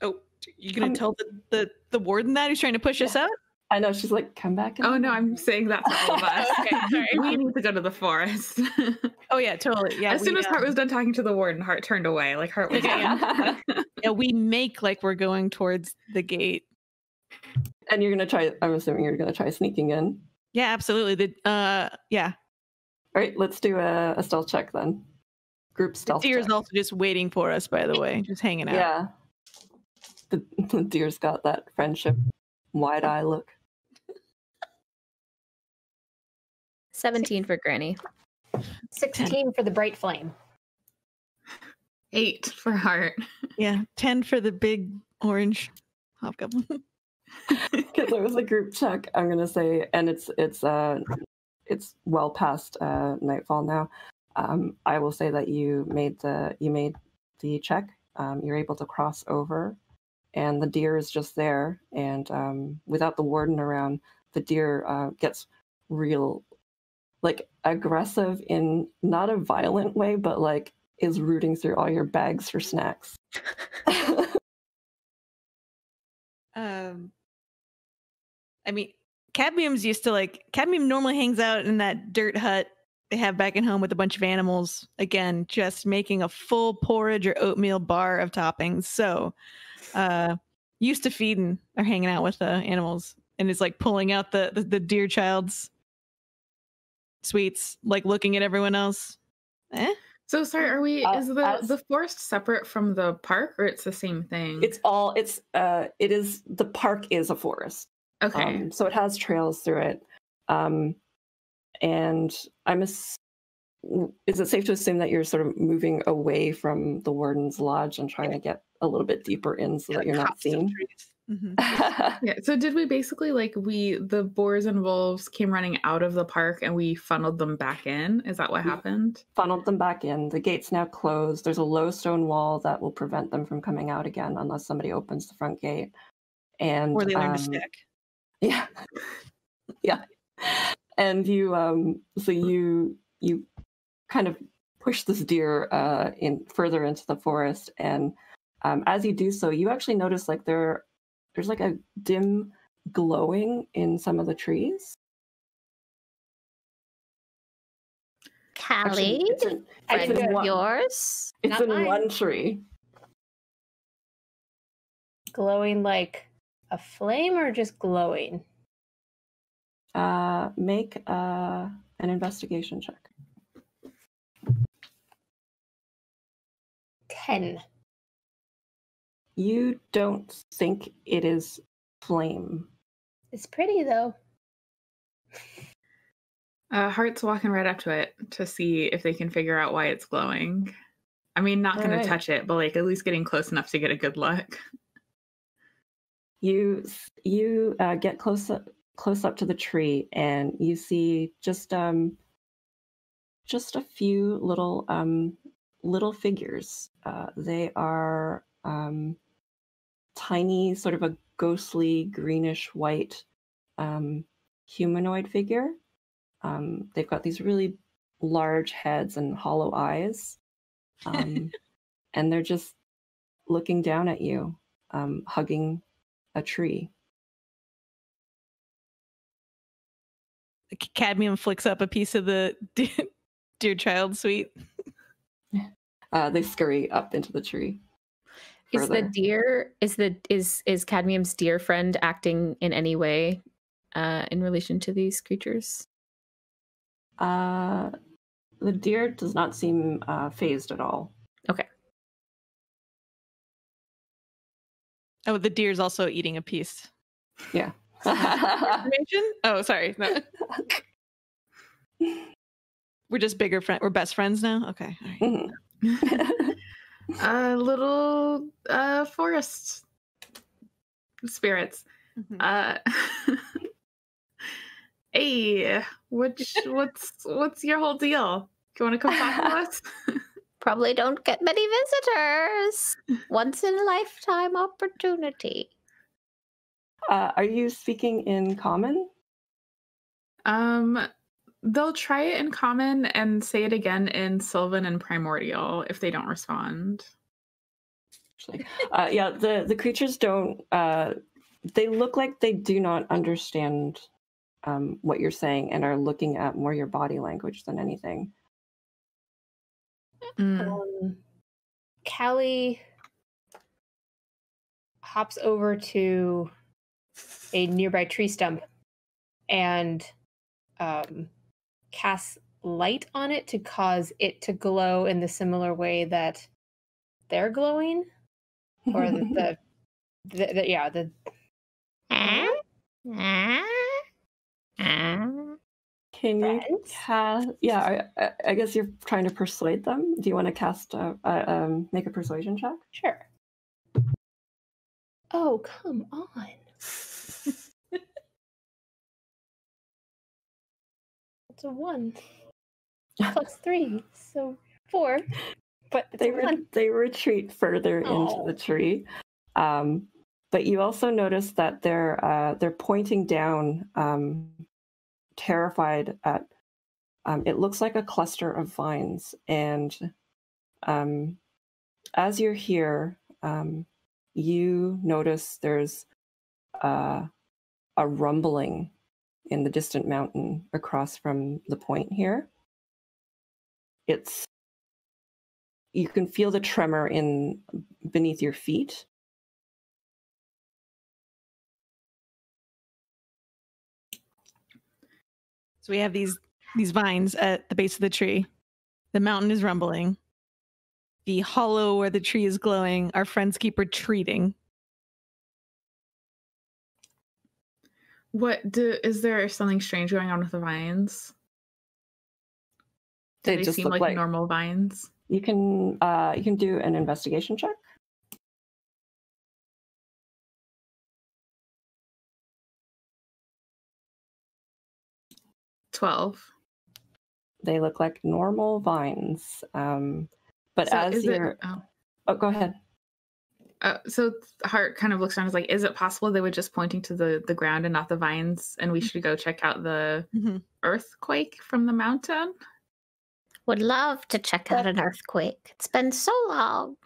Oh, you're gonna tell the warden that who's trying to push us out? I know, she's like, come back. Oh no, I'm saying that to all of us. Okay, sorry. We need to go to the forest. Oh yeah, totally. Yeah. As soon as Hart was done talking to the warden, Hart turned away. Like Hart was yeah, we make like we're going towards the gate. And I'm assuming you're gonna try sneaking in. Yeah, absolutely. Yeah. All right, let's do a stealth check then. Group stealth. The deer's check. also just waiting for us, by the way, just hanging out. Yeah. The deer's got that friendship wide eye look. 17 for Granny. 16 for the bright flame. 8 for Hart. Yeah, 10 for the big orange hobgoblin. Because it was a group check, I'm gonna say, and it's well past nightfall now. I will say that you made the check. You're able to cross over, and the deer is just there. And without the warden around, the deer gets real, like, aggressive in not a violent way, but like is rooting through all your bags for snacks. I mean, Cadmium normally hangs out in that dirt hut they have back at home with a bunch of animals. Again, just making a full porridge or oatmeal bar of toppings. So, used to feeding or hanging out with the animals, and is like pulling out the deer child's sweets, like looking at everyone else. So sorry, is the forest separate from the park, or it's the same thing? It is, the park is a forest. Okay. So it has trails through it. And is it safe to assume that you're sort of moving away from the warden's lodge and trying to get a little bit deeper in so that you're not seen? Mm-hmm. Yeah. So did we basically the boars and wolves came running out of the park and we funneled them back in? Is that what happened? Funneled them back in. The gate's now closed. There's a low stone wall that will prevent them from coming out again unless somebody opens the front gate. And or they learn to stack. Yeah. Yeah. And you kind of push this deer in further into the forest, and as you do so, you actually notice like there's like a dim glowing in some of the trees. Callie, It's friend in of one, yours. it's Not in mine. one tree. Glowing like a flame or just glowing? Make an investigation check. 10. You don't think it is flame. It's pretty though. Heart's walking right up to it to see if they can figure out why it's glowing. I mean, not going Alright. to touch it, but like at least getting close enough to get a good look. You get close up to the tree, and you see just a few little figures. They are tiny, sort of a ghostly greenish white humanoid figure. They've got these really large heads and hollow eyes, and they're just looking down at you, hugging a tree. Cadmium flicks up a piece of the dear child sweet. They scurry up into the tree. Is the further. deer is Cadmium's deer friend acting in any way in relation to these creatures? The deer does not seem phased at all. Okay. Oh, the deer's also eating a piece. Yeah. Information? Oh, sorry. No. We're just bigger friends. We're best friends now? Okay. All right. Mhm. Little forest spirits. Hey, what's your whole deal? Do you want to come talk to us? Probably don't get many visitors. Once in a lifetime opportunity. Are you speaking in common? They'll try it in common and say it again in Sylvan and Primordial if they don't respond. Actually, yeah, the creatures don't. They look like they do not understand what you're saying and are looking at more your body language than anything. Callie hops over to a nearby tree stump and casts light on it to cause it to glow in the similar way that they're glowing, or the Can you friends? cast? Yeah, I guess you're trying to persuade them. Do you want to cast? Make a persuasion check? Sure. Oh, come on. It's a 1 plus 3, so 4. But it's a 1. They retreat further into the tree, but you also notice that they're pointing down, terrified at. It looks like a cluster of vines, and as you're here, you notice there's a rumbling in the distant mountain across from the point here. You can feel the tremor beneath your feet. So we have these vines at the base of the tree. The mountain is rumbling. The hollow where the tree is glowing. Our friends keep retreating. Is there something strange going on with the vines? Do they just seem look like normal vines? You can do an investigation check. $12. They look like normal vines, but So as you're go ahead. So Heart kind of looks around and is like, is it possible they were just pointing to the ground and not the vines, and we should go check out the earthquake from the mountain? Would love to check out an earthquake. It's been so long.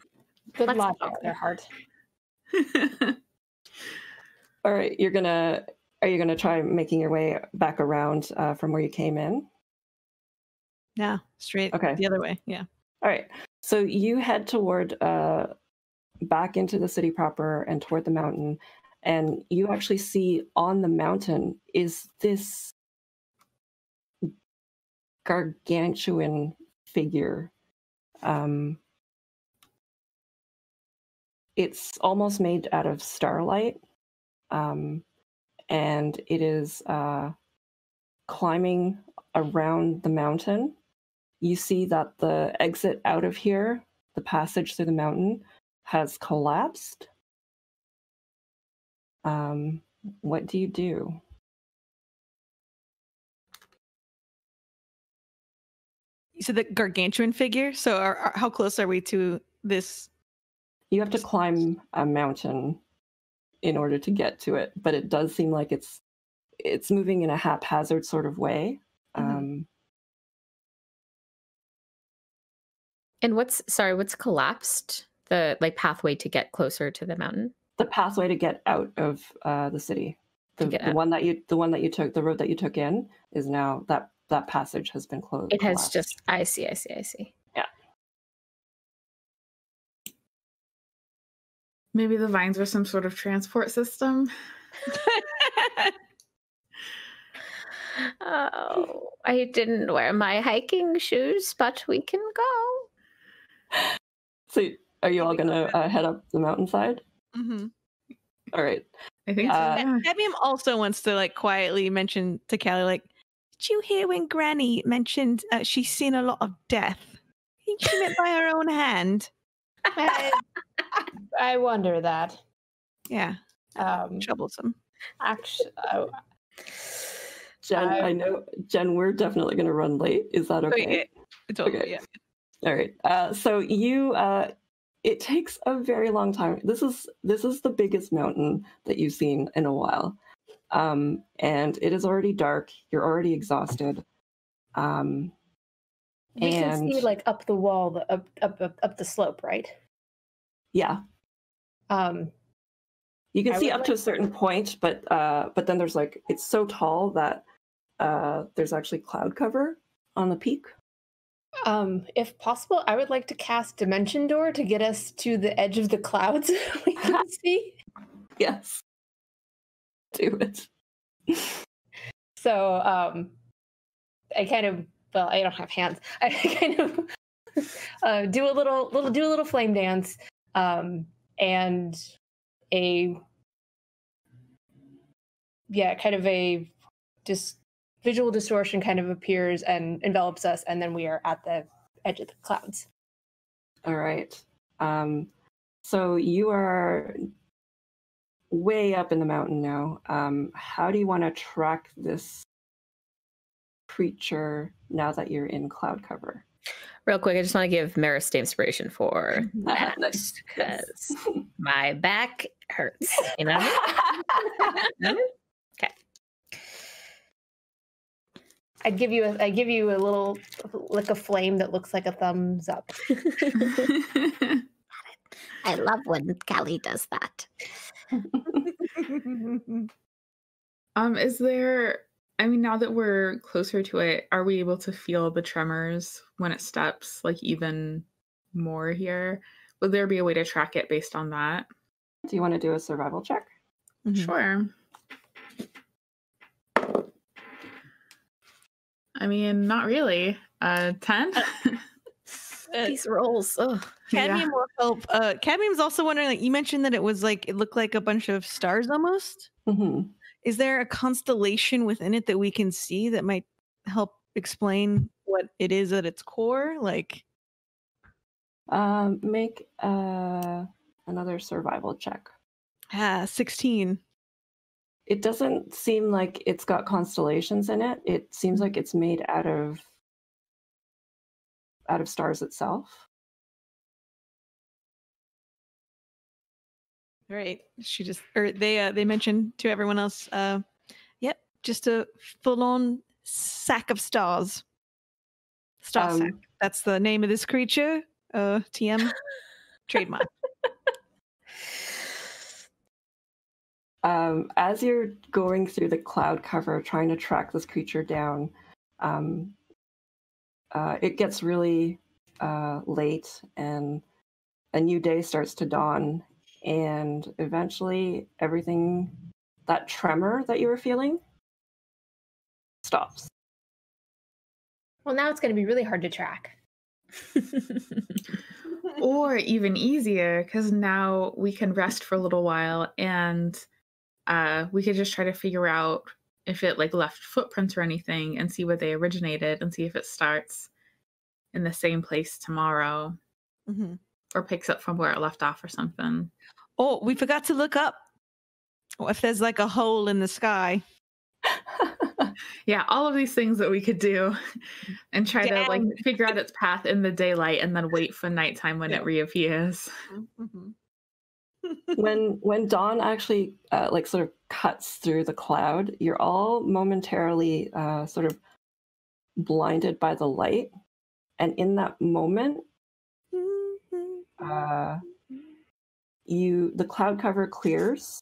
Good Let's logic go. there, Heart. All right, are you gonna try making your way back around from where you came in? Yeah, straight Okay. the other way. Yeah. All right. So you head toward back into the city proper and toward the mountain, and you actually see on the mountain is this gargantuan figure. It's almost made out of starlight, and it is climbing around the mountain. You see that the exit out of here, the passage through the mountain, has collapsed. What do you do? You said the gargantuan figure. So how close are we to this? You have to climb a mountain in order to get to it, but it does seem like it's moving in a haphazard sort of way. Mhm. And what's collapsed? The pathway to get closer to the mountain? The pathway to get out of the city. The one that you took, the road that you took in, is now that passage has been closed. It has just. I see. Yeah. Maybe the vines are some sort of transport system. Oh, I didn't wear my hiking shoes, but we can go. So, are you all gonna head up the mountainside? Mm-hmm. All right. I think so. Yeah. Cadmium also wants to quietly mention to Callie, did you hear when Granny mentioned she's seen a lot of death? I think she meant by her own hand. I wonder that. Yeah. Troublesome. Actually, Jen, I know, Jen, we're definitely going to run late. Is that okay? Totally, Okay. yeah. All right. So you, it takes a very long time. This is the biggest mountain that you've seen in a while. And it is already dark. You're already exhausted. we can see up the wall, up the slope, right? Yeah. You can see up to a certain point, but then there's it's so tall that there's actually cloud cover on the peak. If possible, I would like to cast Dimension Door to get us to the edge of the clouds we can see. Yes. Do it. So I kind of, well, I don't have hands. I kind of do a little flame dance, and kind of a visual distortion kind of appears and envelops us, and then we are at the edge of the clouds. All right. So you are way up in the mountain now. How do you want to track this creature now that you're in cloud cover? Real quick, I just want to give Meris the inspiration for that Nice. because my back hurts. You know? Okay. I give you a little a flame that looks like a thumbs up. I love when Callie does that. Is there, now that we're closer to it, are we able to feel the tremors when it steps even more here? Would there be a way to track it based on that? Do you want to do a survival check? Mm-hmm. Sure. Not really. 10? These rolls. Oh, Cadmium will help. Cadmium's also wondering, you mentioned that it was it looked like a bunch of stars almost. Mm-hmm. Is there a constellation within it that we can see that might help explain what it is at its core? Make another survival check. 16. It doesn't seem like it's got constellations in it. It seems like it's made out of stars itself. Right. They mentioned to everyone else, yep, just a full-on sack of stars. Star sack. That's the name of this creature. TM trademark. as you're going through the cloud cover, trying to track this creature down, it gets really late, and a new day starts to dawn, and eventually everything, that tremor that you were feeling, stops. Well, now it's going to be really hard to track. Or even easier, because now we can rest for a little while, and we could just try to figure out if it like left footprints or anything, and see where they originated, and see if it starts in the same place tomorrow, or picks up from where it left off or something. Oh, we forgot to look up if there's like a hole in the sky. Yeah, all of these things that we could do, and try to like figure out its path in the daylight, and then wait for nighttime when it reappears. When dawn actually like sort of cuts through the cloud, you're all momentarily sort of blinded by the light, and in that moment, the cloud cover clears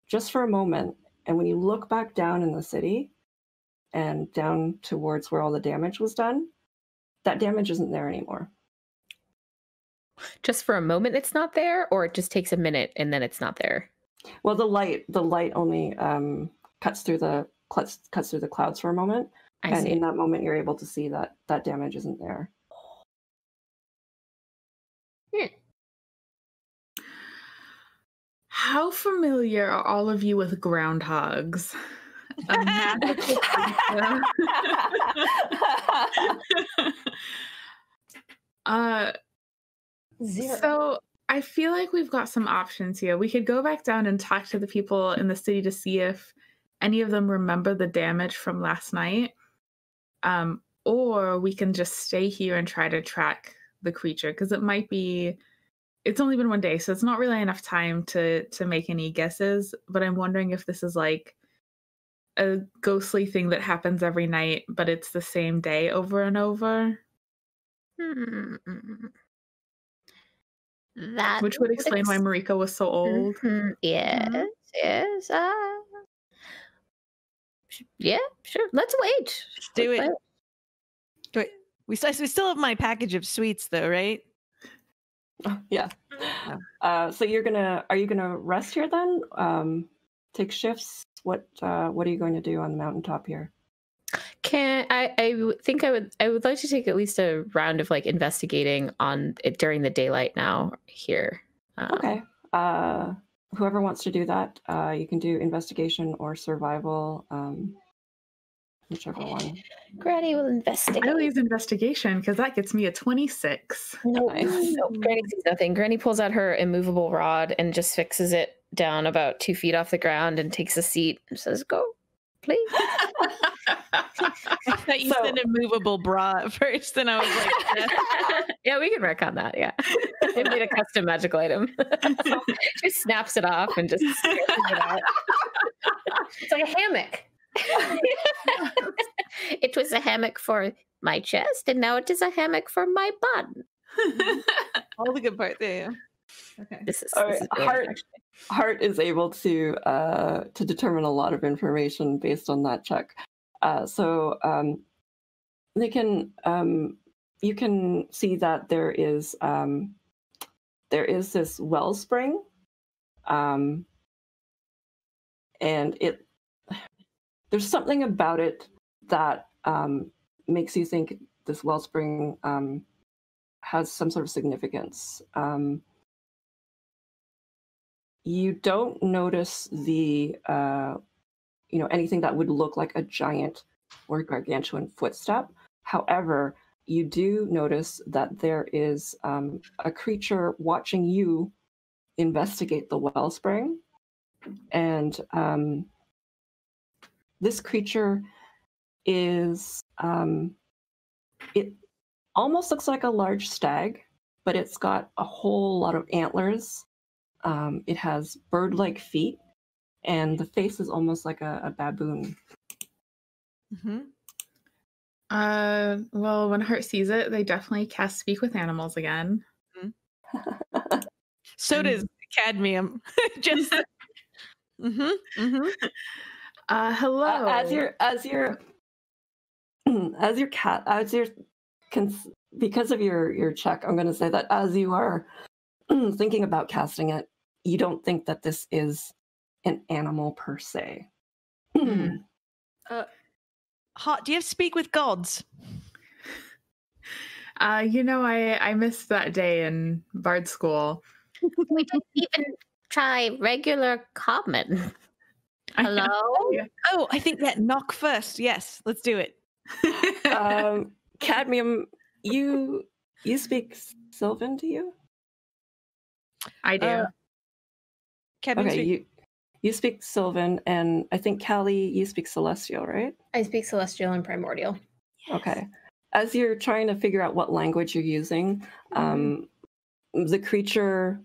just for a moment, and when you look back down in the city and down towards where all the damage was done, that damage isn't there anymore. Just for a moment it's not there, or it just takes a minute and then it's not there? Well, the light only cuts through the clouds for a moment, and in that moment you're able to see that that damage isn't there. How familiar are all of you with groundhogs? A magical creature. Zero. So I feel like we've got some options here. We could go back down and talk to the people in the city to see if any of them remember the damage from last night. Or we can just stay here and try to track the creature, because it's only been one day, so it's not really enough time to make any guesses. But I'm wondering if this is like a ghostly thing that happens every night, but it's the same day over and over. That Which would explain why Marika was so old. Yes, yes. Yeah, sure. Let's wait. Do it. We still have my package of sweets, though, right? Yeah. So are you gonna rest here then? Take shifts? What are you going to do on the mountaintop here? I think I would like to take at least a round of like investigating on it during the daylight now here. Okay. Whoever wants to do that, you can do investigation or survival, whichever one. Granny will investigate. I use investigation because that gets me a 26. No, Granny sees nothing. Granny pulls out her immovable rod and just fixes it down about 2 feet off the ground and takes a seat and says, "Go, please." I thought you said immovable bra at first, and I was like, yeah, we can wreck on that. Yeah, it made a custom magical item. Just snaps it off and just stretches it out. It's like a hammock. It was a hammock for my chest, and now it is a hammock for my bun. all the good parts. Yeah. Okay. This is Heart is able to determine a lot of information based on that check. So they can you can see that there is this wellspring, and there's something about it that makes you think this wellspring has some sort of significance. You don't notice the anything that would look like a giant or gargantuan footstep. However, you do notice that there is a creature watching you investigate the wellspring, and this creature is it almost looks like a large stag, but it's got a whole lot of antlers. It has bird-like feet, and the face is almost like a baboon. Well, when Heart sees it, they definitely cast Speak with Animals again. So does cadmium. Just Hello. Because of your check, I'm going to say that as you are thinking about casting it, you don't think that this is an animal per se. Hot, do you have speak with gods? I missed that day in Bard School. We didn't even try regular common. Hello? Oh, I think that knock first. Yes, let's do it. Cadmium, you speak Sylvan, do you? I do. Cadmium Okay, you speak Sylvan, and I think Callie, you speak Celestial, right? I speak Celestial and Primordial. Yes. Okay. As you're trying to figure out what language you're using, the creature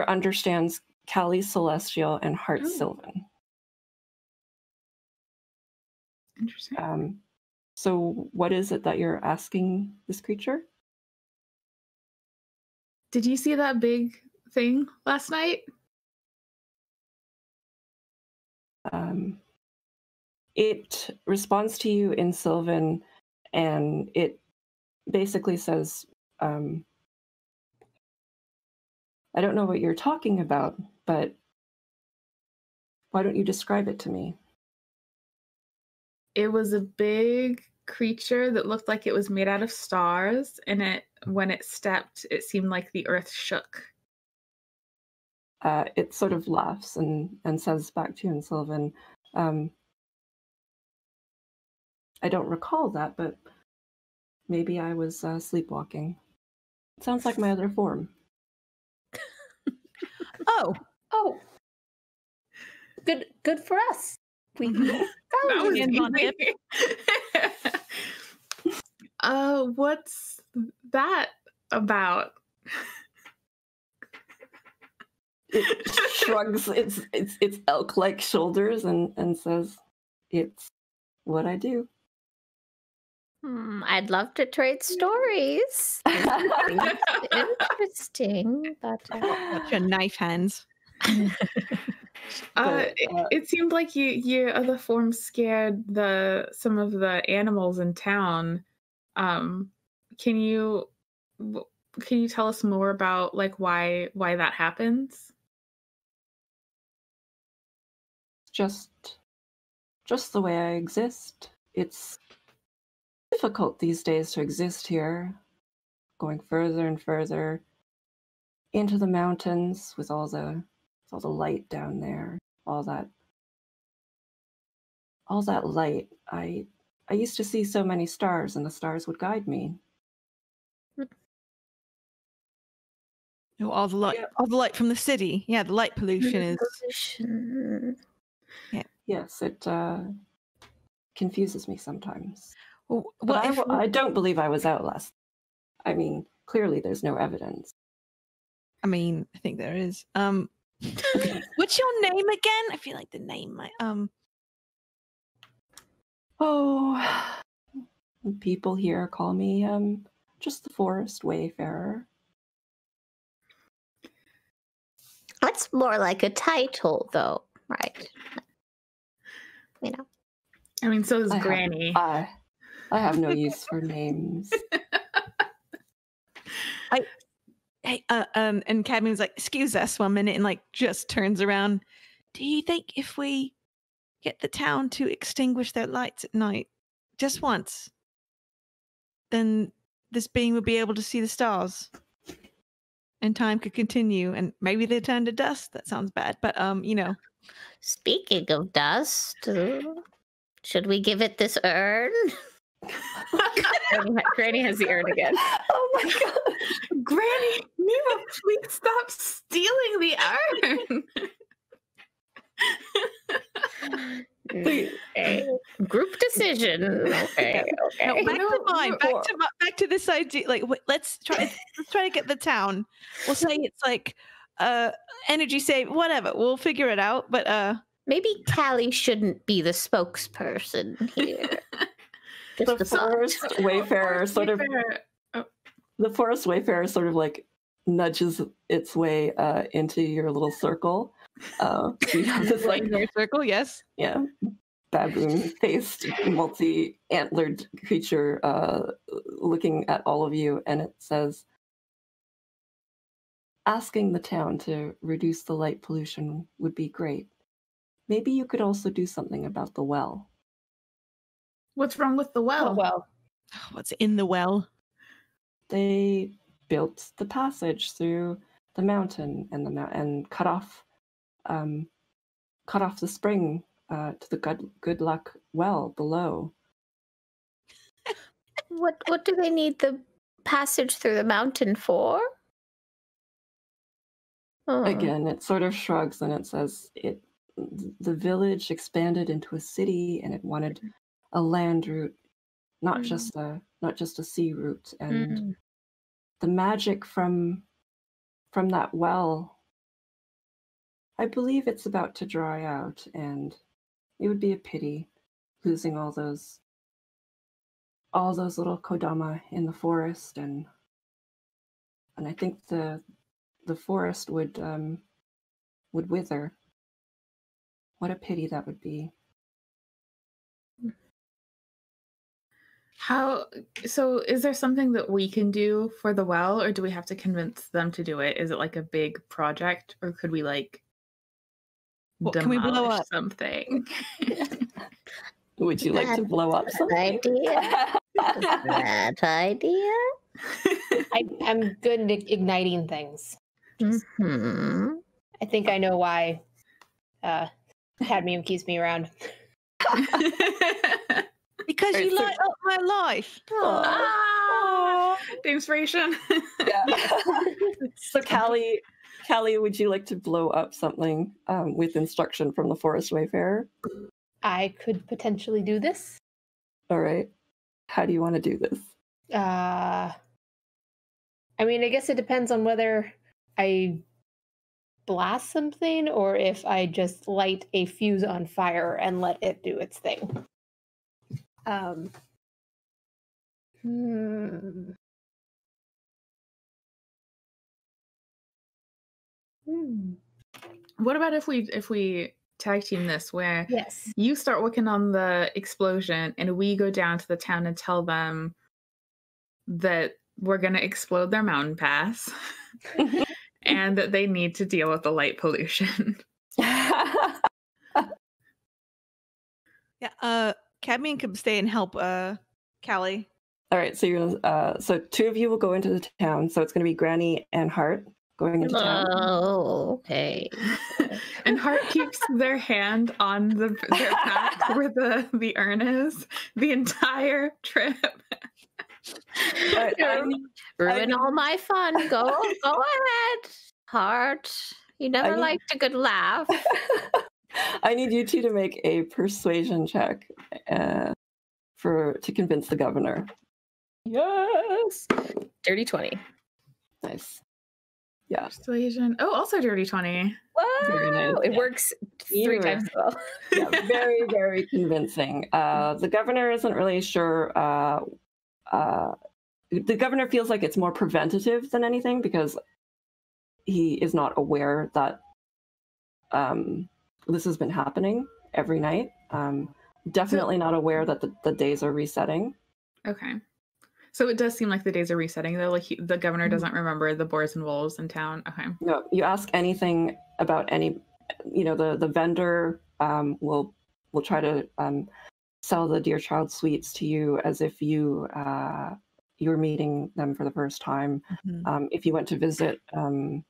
understands Callie Celestial and Heart Sylvan. Interesting. So what is it that you're asking this creature? Did you see that big thing last night? It responds to you in Sylvan, and it basically says, I don't know what you're talking about, but why don't you describe it to me? It was a big creature that looked like it was made out of stars, and when it stepped, it seemed like the earth shook. It sort of laughs and says back to you in Sylvan, I don't recall that, but maybe I was sleepwalking. It sounds like my other form. Oh, good for us. We That was easy. What's that about? It shrugs its elk-like shoulders and says, "It's what I do." I'd love to trade stories. Interesting, but What's your knife hands? It seemed like your other form scared some of the animals in town. Can you tell us more about like why that happens? Just the way I exist. It's difficult these days to exist here, going further and further into the mountains with all the light down there, all that light. I used to see so many stars, and the stars would guide me. Oh, all the light from the city. Yeah, the light pollution is. Yeah. Yes, it confuses me sometimes. Well, But I don't believe I was out last. I mean, clearly there's no evidence. I mean, I think there is. What's your name again? I feel like the name might Oh, people here call me just the Forest Wayfarer. That's more like a title, though, right? You know. I mean, so is Granny. I have no use for names. And Cadmium's like, excuse us 1 minute, and like just turns around. Do you think if we get the town to extinguish their lights at night just once, then this being would be able to see the stars and time could continue, and maybe they turn to dust? That sounds bad, but you know. Speaking of dust, should we give it this urn? Granny has the urn again. Oh my god. Granny, Neva, please stop stealing the urn. Okay. Group decision. Okay. No, back to this idea. Like, let's try to get the town. We'll say it's like energy save, whatever. We'll figure it out. But maybe Callie shouldn't be the spokesperson here. The Forest Wayfarer sort of. The Forest Wayfarer sort of like nudges its way into your little circle We have this like circle, yes. yeah, baboon-faced, multi-antlered creature looking at all of you, and it says, asking the town to reduce the light pollution would be great. Maybe you could also do something about the well. What's wrong with the well? Oh, well. What's in the well? They built the passage through the mountain and cut off the spring to the good luck well below. What do they need the passage through the mountain for? Oh. Again, it sort of shrugs and it says the village expanded into a city and it wanted a land route, not just a sea route, and the magic from that well, I believe it's about to dry out, and it would be a pity losing all those little kodama in the forest, and I think the forest would wither. What a pity that would be. So is there something that we can do for the well, or do we have to convince them to do it? Is it like a big project, or could we like can we blow demolish up something? Would you like to blow up something? Idea. That idea. I'm good at igniting things. Mm-hmm. I think I know why Cadmium keeps me around. Because you light up my life. The inspiration. Yeah. So Callie, would you like to blow up something with instruction from the Forest Wayfarer? I could potentially do this. All right. How do you want to do this? I mean, I guess it depends on whether I blast something or if I just light a fuse on fire and let it do its thing. What about if we tag team this, where Yes. you start working on the explosion and we go down to the town and tell them that we're going to explode their mountain pass and that they need to deal with the light pollution. Yeah, Cadmium could stay and help Callie. All right, so you're so two of you will go into the town. So it's going to be Granny and Hart going into town. Oh, okay. And Hart keeps their hand on their pack where the urn is the entire trip. Ruin all my fun. Go ahead, Hart. You never liked a good laugh. I need you two to make a persuasion check to convince the governor. Yes. Dirty 20. Nice. Yeah. Persuasion. Oh, also dirty 20. Whoa! Very nice. It works 3 times as well. Yeah, very, very convincing. The governor isn't really sure. The governor feels like it's more preventative than anything because he is not aware that this has been happening every night. Definitely not aware that the days are resetting. Okay. So it does seem like the days are resetting, though. Like the governor doesn't remember the boars and wolves in town. Okay. No, you ask anything about any, the vendor will try to sell the Dear Child sweets to you as if you're meeting them for the first time. Mm-hmm. If you went to visit the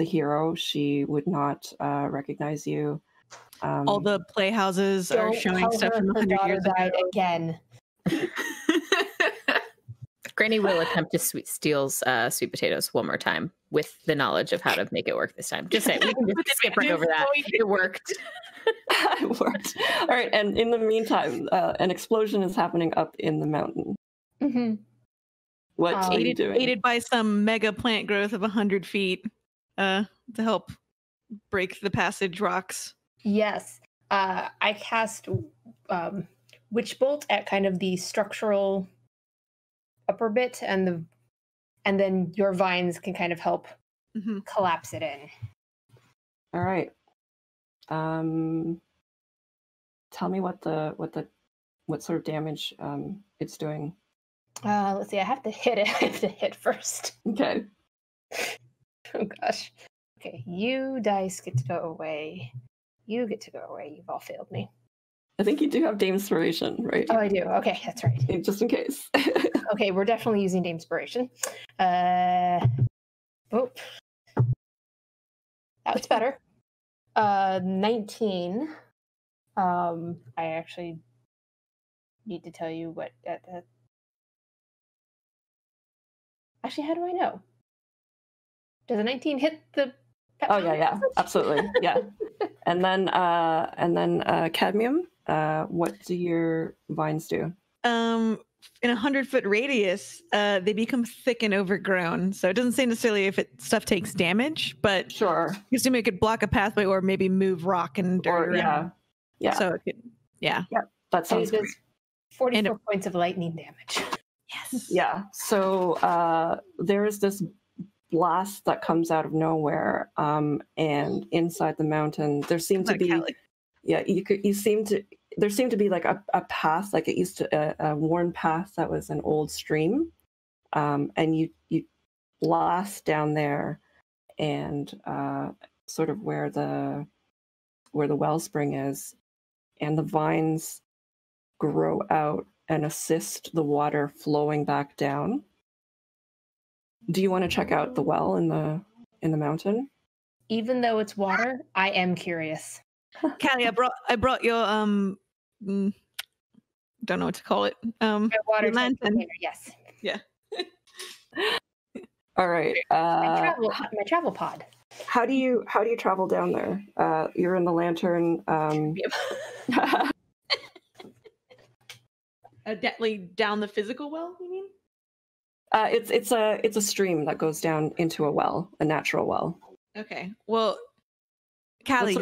hero, she would not recognize you. All the playhouses are showing stuff from 100 years ago. Again. Granny will attempt to steal sweet potatoes one more time with the knowledge of how to make it work this time. Just say we can just skip right over that. It worked. It worked. All right, and in the meantime, an explosion is happening up in the mountain. Mm-hmm. What are you doing? Aided by some mega plant growth of 100 feet to help break the passage rocks. Yes. I cast Witch Bolt at kind of the structural upper bit, and then your vines can kind of help collapse it in. All right. Tell me what sort of damage it's doing. Let's see. I have to hit it. I have to hit first. Okay. Oh gosh. Okay, you dice get to go away. You get to go away. You've all failed me. I think you do have Dame Inspiration, right? Oh, I do. Okay, that's right. Just in case. Okay, we're definitely using Dame Inspiration. Oh, that's better. 19. I actually need to tell you what. Actually, how do I know? Does a 19 hit the? Oh yeah, absolutely, yeah. And then cadmium. What do your vines do? In 100-foot radius, they become thick and overgrown. So it doesn't say necessarily if stuff takes damage, but sure, you assume it could block a pathway or maybe move rock and dirt around. Yeah. So it could, yeah. That sounds great. 44 points of lightning damage. Yes. Yeah. So there is this blast that comes out of nowhere, and inside the mountain there seemed to be there seemed to be like a path, like it used to a worn path that was an old stream, and you blast down there, and sort of where the wellspring is, and the vines grow out and assist the water flowing back down. Do you want to check out the well in the mountain? Even though it's water, I am curious. Callie, I brought your don't know what to call it. Water lantern. Yes. Yeah. All right. My travel pod. How do you travel down there? You're in the lantern. Definitely down the physical well, you mean? It's a stream that goes down into a well, a natural well. Okay. Well, Callie,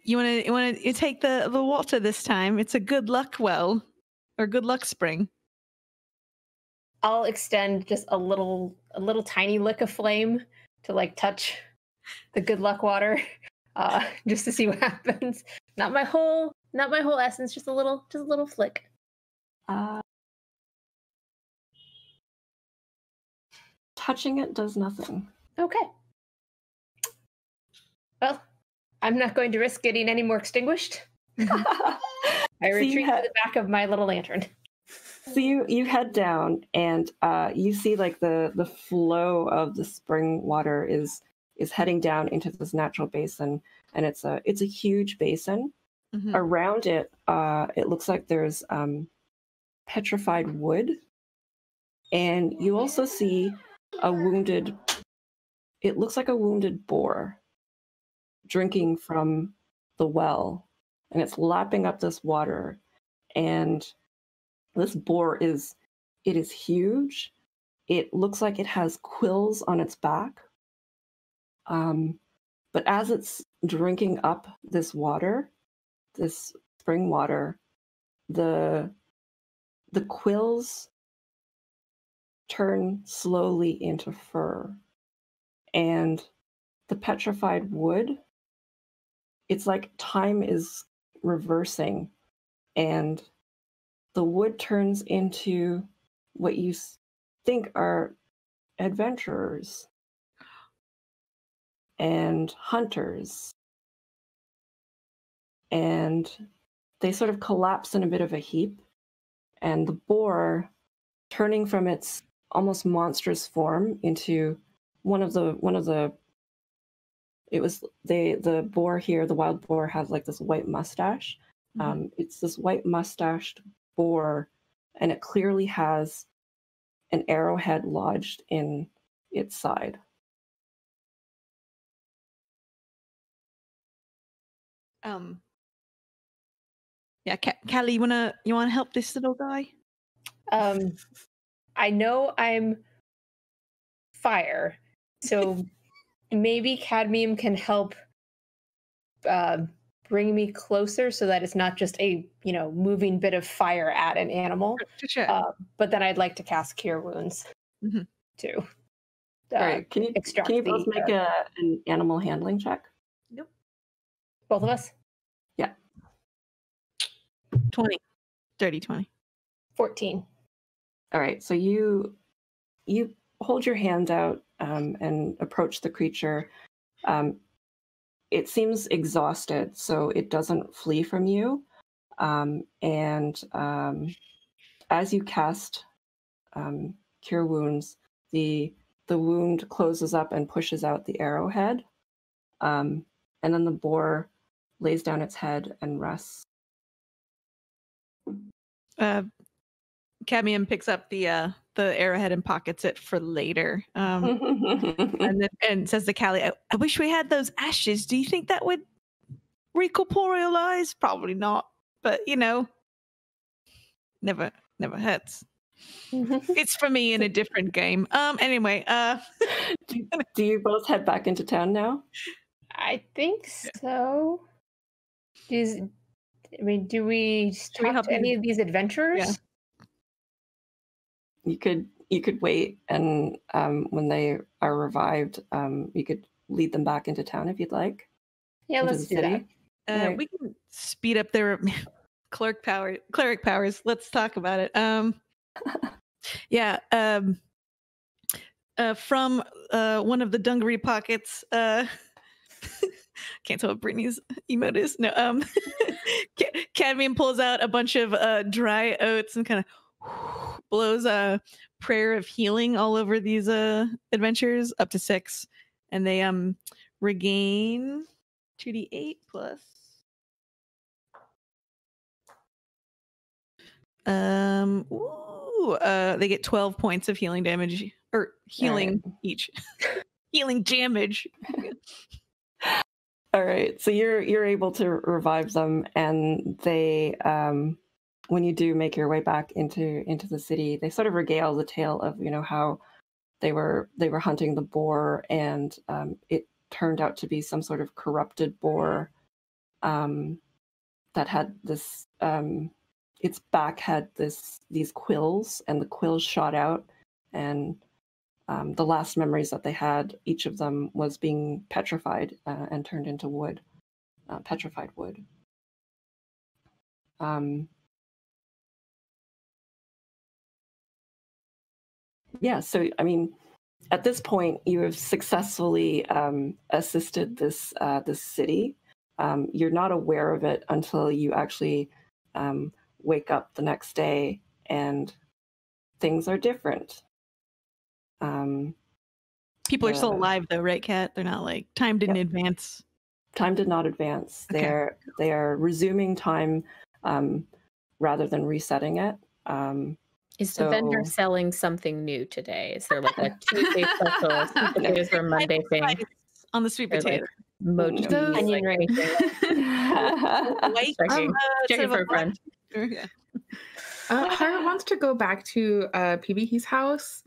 you want to take the water this time? It's a good luck well, or good luck spring. I'll extend just a little tiny lick of flame to like touch the good luck water, just to see what happens. Not my whole essence, just a little flick. Touching it does nothing. Okay. Well, I'm not going to risk getting any more extinguished. I retreat to the back of my little lantern. So you head down, and you see like the flow of the spring water is heading down into this natural basin, and it's a huge basin. Mm-hmm. Around it, it looks like there's petrified wood, and you also see it looks like a wounded boar drinking from the well, and it's lapping up this water, and this boar is huge. It looks like it has quills on its back, but as it's drinking up this water, this spring water, the quills turn slowly into fur, and the petrified wood, it's like time is reversing, and the wood turns into what you think are adventurers and hunters, and they sort of collapse in a bit of a heap, and the boar, turning from its almost monstrous form into the boar here, the wild boar, has like this white mustache. Mm-hmm. It's this white mustached boar, and it clearly has an arrowhead lodged in its side. Yeah, Callie, you wanna help this little guy? I know I'm fire, so maybe cadmium can help bring me closer so that it's not just a moving bit of fire at an animal. Sure. But then I'd like to cast Cure Wounds too. All right, can you both make an animal handling check? Nope. Both of us? 20. Dirty 20. 14. All right, so you hold your hand out and approach the creature. It seems exhausted, so it doesn't flee from you. And as you cast Cure Wounds, the wound closes up and pushes out the arrowhead. And then the boar lays down its head and rests. Cadmium picks up the arrowhead and pockets it for later. And says to Callie, I wish we had those ashes. Do you think that would recorporealize? Probably not. But never hurts. It's for me in a different game. Anyway, do you both head back into town now? I think so. Do we talk to any of these adventurers? Yeah. You could wait, and when they are revived, you could lead them back into town if you'd like. Yeah, let's do that. Right. We can speed up their cleric powers. Let's talk about it. From one of the dungaree pockets. Can't tell what Brittany's emote is. No. Cadmium pulls out a bunch of dry oats and kind of blows a prayer of healing all over these adventures, up to 6, and they regain 2d8 plus they get 12 points of healing damage, or healing each. Healing damage. All right, so you're able to revive them, and they when you do make your way back into the city, they sort of regale the tale of how they were hunting the boar, and it turned out to be some sort of corrupted boar that had this its back had these quills, and the quills shot out, and the last memories that they had, each of them was being petrified and turned into wood, petrified wood. Yeah, so I mean, at this point, you have successfully assisted this city. You're not aware of it until you actually wake up the next day and things are different. People are still alive though, right, Kat? They're not like time didn't advance. Time did not advance. Okay. They are resuming time rather than resetting it. Is the vendor selling something new today? Is there like a Tuesday special, sweet potatoes or Monday thing? On the sweet potato. Like, mochi, onion ring. Checking for a friend. Yeah. Hara wants to go back to PB's house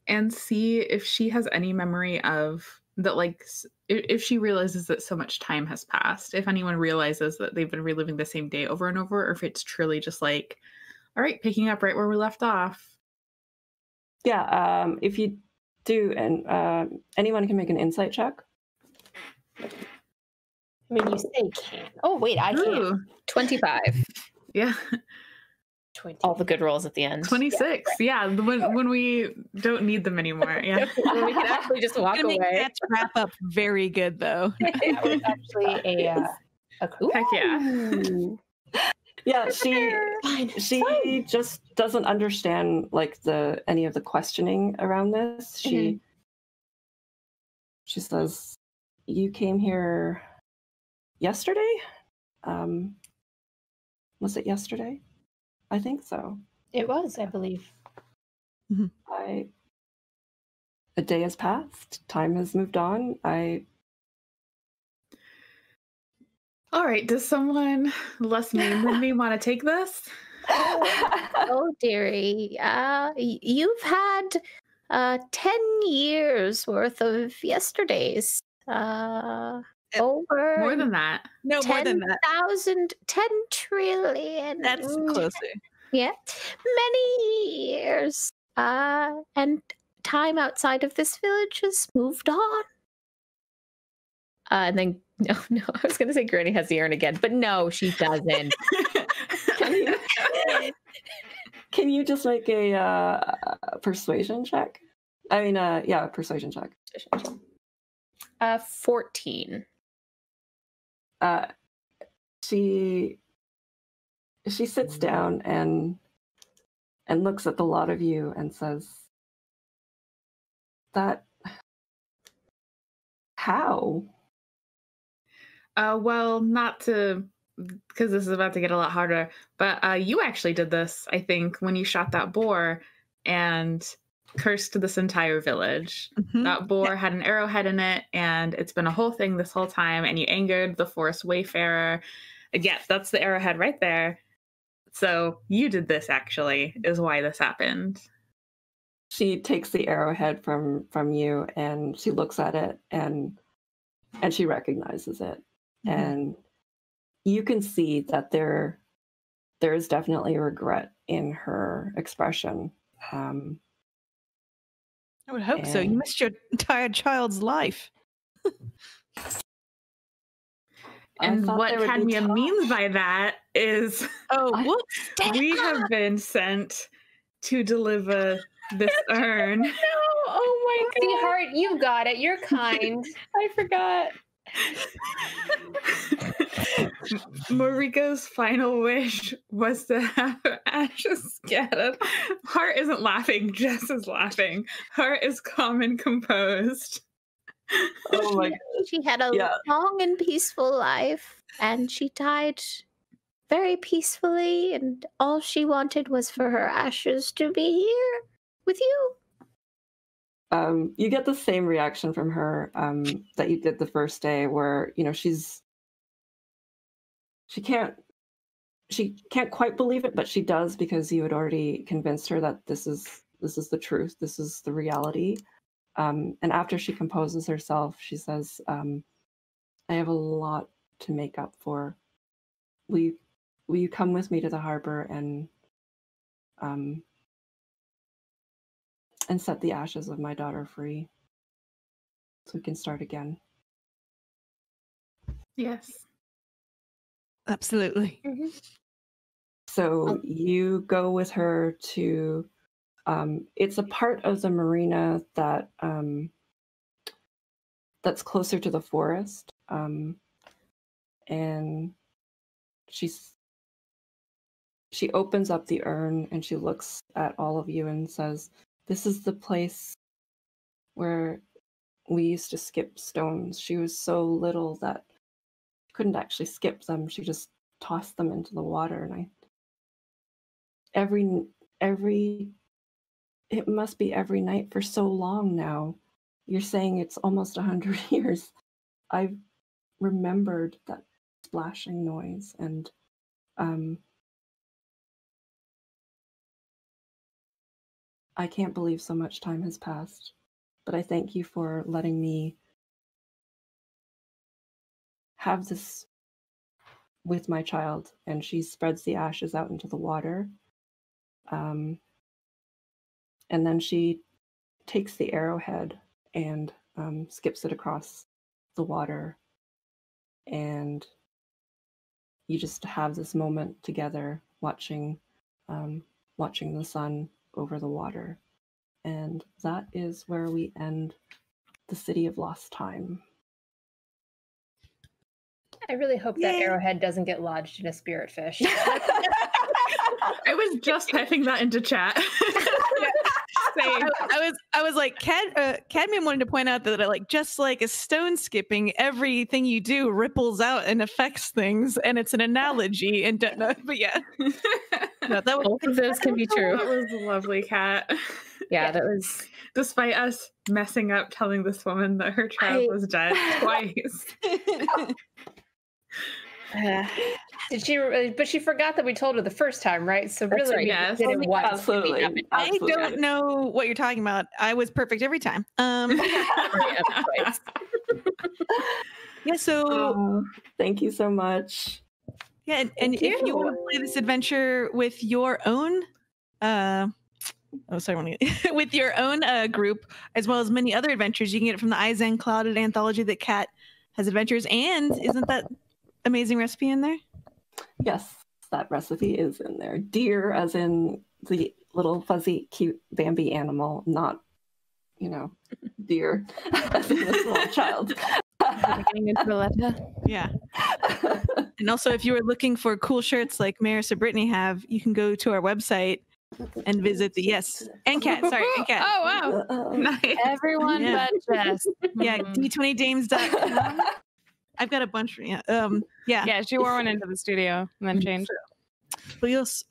and see if she has any memory of that, like if she realizes that so much time has passed, if anyone realizes that they've been reliving the same day over and over, or if it's truly just like, all right, picking up right where we left off. Yeah, if you do, and anyone can make an insight check. I mean, you say can. Oh, wait, I can. 25. Yeah. 20. All the good rolls at the end. 26. Yeah, when we don't need them anymore. Yeah. When we can actually just walk away. That's wrap up very good though. That was actually a cool. Heck yeah. Yeah, she just doesn't understand like any of the questioning around this. She says, "You came here yesterday? Was it yesterday? I think so. It was, I believe. A day has passed. Time has moved on. All right, does someone less mean than me want to take this? Oh, dearie. You've had 10 years worth of yesterdays. Over More than that. No, more than that. 10 trillion. That's closer. Yeah. Many years. And time outside of this village has moved on. And then, no, I was going to say Granny has the urn again, but no, she doesn't. Can you just make a persuasion check? I mean, yeah, persuasion check. 14. She sits down and looks at the lot of you and says, "That how?" Well, not to, because this is about to get a lot harder, but you actually did this, I think, when you shot that boar and cursed this entire village. Mhm. That boar had an arrowhead in it, and it's been a whole thing this whole time, and you angered the forest wayfarer. And yes, that's the arrowhead right there. So you did this, actually, is why this happened. She takes the arrowhead from you, and she looks at it, and she recognizes it. Mhm. And you can see that there is definitely regret in her expression. I would hope so. You And- missed your entire child's life. And thought what there would be Cadmium time. means by that is Oh, I- whoops. we have been sent to deliver this urn. No, oh my See, Heart, you got it. You're kind. I forgot. Marika's final wish was to have her ashes scattered. Heart isn't laughing, Jess is laughing. Heart is calm and composed. Oh my She had a Yeah. long and peaceful life, and she died very peacefully, and all she wanted was for her ashes to be here with you. You get the same reaction from her that you did the first day, where she can't quite believe it, but she does, because you had already convinced her that this is the truth, this is the reality. And after she composes herself, she says, "I have a lot to make up for. Will you come with me to the harbor and set the ashes of my daughter free, so we can start again?" Yes. Absolutely. So you go with her to, it's a part of the marina that that's closer to the forest, and she opens up the urn and she looks at all of you and says, "This is the place where we used to skip stones." She was so little that she couldn't actually skip them. She just tossed them into the water, and it must be every night for so long now. You're saying it's almost 100 years. I've remembered that splashing noise, and I can't believe so much time has passed. But I thank you for letting me have this with my child. And she spreads the ashes out into the water. And then she takes the arrowhead and skips it across the water. And you just have this moment together, watching the sun over the water. And that is where we end the City of Lost Time. I really hope that Yay. arrowhead doesn't get lodged in a spirit fish. I was just typing that into chat. Same. I was like, Cadmium wanted to point out that like just like a stone skipping, everything you do ripples out and affects things, and it's an analogy. And but yeah, no, that was Both of those can be true. That was lovely, Kat. Yeah, that was. Despite us messing up telling this woman that her child was dead twice. Did she? But she forgot that we told her the first time, right? So That's really, right, we yes. did it once. Absolutely. I Absolutely. don't know what you're talking about. I was perfect every time. Yeah. So Thank you so much. yeah, and if you want to play this adventure with your own, with your own group, as well as many other adventures, you can get it from the Eyes Unclouded anthology that Kat has adventures, and isn't that amazing recipe in there? Yes, that recipe is in there. Deer, as in the little fuzzy, cute Bambi animal, not, deer, as in a small child. Getting into the letter. Yeah. And also, if you were looking for cool shirts like Meris or Brittni have, you can go to our website and visit the and Kat. Oh wow! Nice. Everyone but Jess. Yeah, D20Dames.com. I've got a bunch. Yeah, she wore one into the studio and then changed. But yes,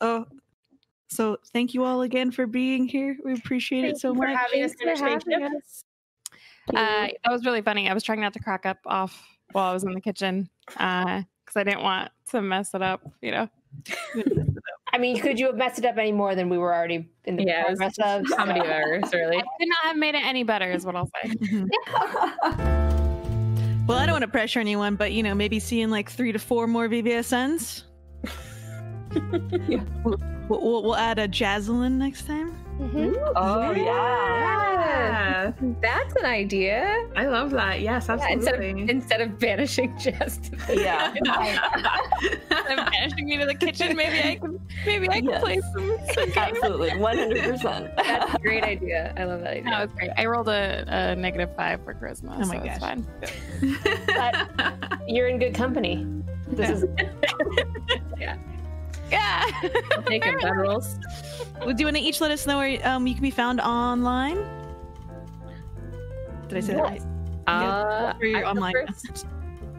so thank you all again for being here. We appreciate it so much. Thanks for having us. That was really funny. I was trying not to crack up off while I was in the kitchen because I didn't want to mess it up, I mean, could you have messed it up any more than we were already in the process of? Comedy of errors, really. I could not have made it any better, is what I'll say. Well, I don't want to pressure anyone, but maybe seeing like 3 to 4 more VBSNs. Yeah. We'll add a Jazzlin next time. Mm-hmm. Oh, Yeah. That's an idea. I love that. Yes, absolutely. Instead of banishing Jess. Yeah. Instead of banishing me to the kitchen, maybe I can play some games. Absolutely, 100%. That's a great idea. I love that idea. No, it's great. I rolled a -5 for charisma, Oh my so gosh. it's fine. But you're in good company. This is Yeah. I'll take him. That rules. Well, do you want to each let us know where you can be found online? Did I say that right? Where you're online.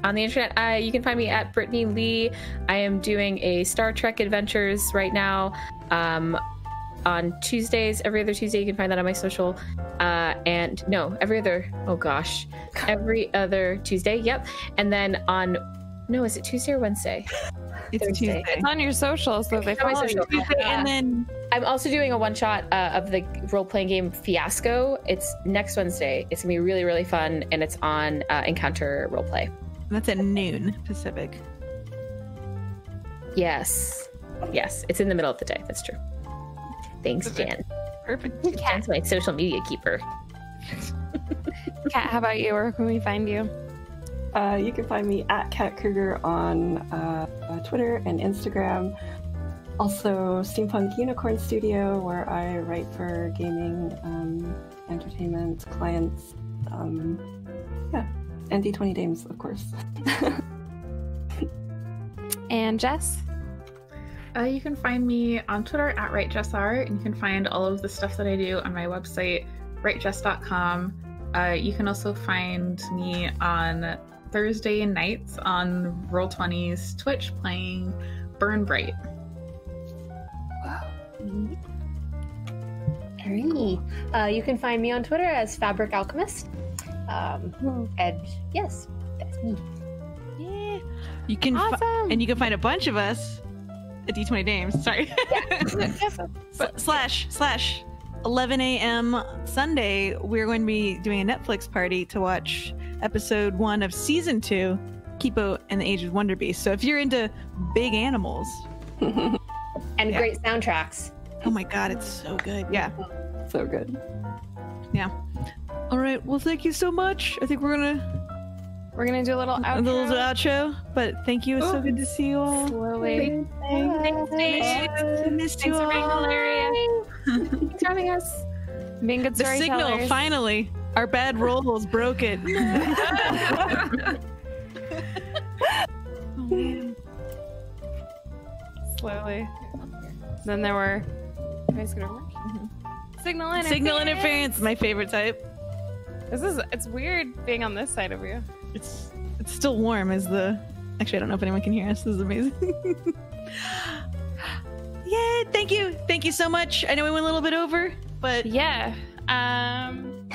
On the internet, you can find me at Brittni Lee. I am doing a Star Trek Adventures right now on Tuesdays. Every other Tuesday, you can find that on my social. Every other Tuesday. Yep. And then is it Tuesday or Wednesday? It's Thursday. Tuesday. It's on your social, so they follow you. And then I'm also doing a one-shot of the role-playing game Fiasco. It's next Wednesday. It's gonna be really, really fun, and it's on Encounter Roleplay. that's at noon Pacific. Yes, it's in the middle of the day. That's true. Thanks, Jan. Perfect. Jan's my social media keeper. Kat, how about you? Where can we find you? You can find me at Kat Kruger on Twitter and Instagram. Also, Steampunk Unicorn Studio, where I write for gaming, entertainment, clients, and D20 Dames, of course. And Jess? You can find me on Twitter at WriteJessR, and you can find all of the stuff that I do on my website, writejess.com. You can also find me on Thursday nights on Roll20's Twitch playing Burn Bright. Wow. Very cool. You can find me on Twitter as Fabric Alchemist. And yes, that's me. Yeah. You can Awesome. and you can find a bunch of us at D20 Dames. Sorry. slash 11 a.m. Sunday, we're going to be doing a Netflix party to watch episode 1 of season 2, Kipo and the Age of Wonder Beast. So if you're into big animals And great soundtracks. oh my god, it's so good. Yeah. So good. Yeah. All right. Well, thank you so much. I think we're gonna do a little outro. a little outro. But thank you. It's so good to see you all. Slowly. Thanks, I missed you Thanks for being all. hilarious. Thanks for having us. Being good The signal, storytellers. finally. Our bad rolls broke it. Oh, man. Slowly. Then there were. Signal interference. Signal interference, my favorite type. It's weird being on this side of you. It's still warm as the. Actually, I don't know if anyone can hear us. This is amazing. Yeah, thank you so much. I know we went a little bit over, but Yeah.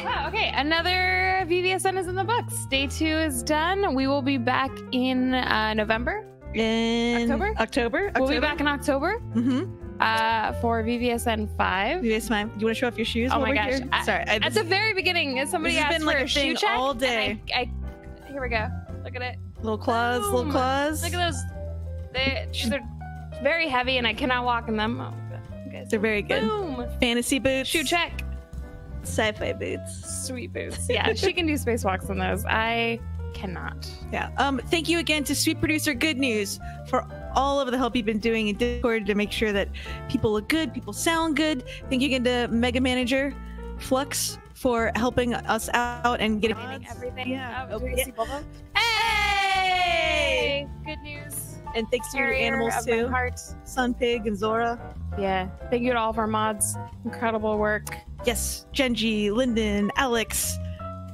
Wow, okay. Another VVSN is in the books. Day 2 is done. We will be back in November. in October. We'll be back in October. Mm-hmm. For VVSN 5. Do you want to show off your shoes? Oh while my we're gosh. here? Sorry. At the very beginning, somebody this has asked been like for a a shoe thing check. all day. And I here we go. Look at it. Little claws, Boom. little claws. Look at those. They're very heavy, and I cannot walk in them. Oh, okay. They're very good. Boom. Fantasy boots. Shoe check. Sci-fi boots. Sweet boots. Yeah, she can do spacewalks in those. I cannot. Yeah. Thank you again to Sweet Producer Good News for all of the help you've been doing in Discord to make sure that people look good, people sound good. Thank you again to Mega Manager Flux for helping us out and getting everything. Yeah. Oh, do you see Bobo? Hey! Good news. And thanks to your Carrier animals of my too. heart. Sun Pig and Zora. Yeah. Thank you to all of our mods. Incredible work. Yes, Genji, Lyndon, Alex,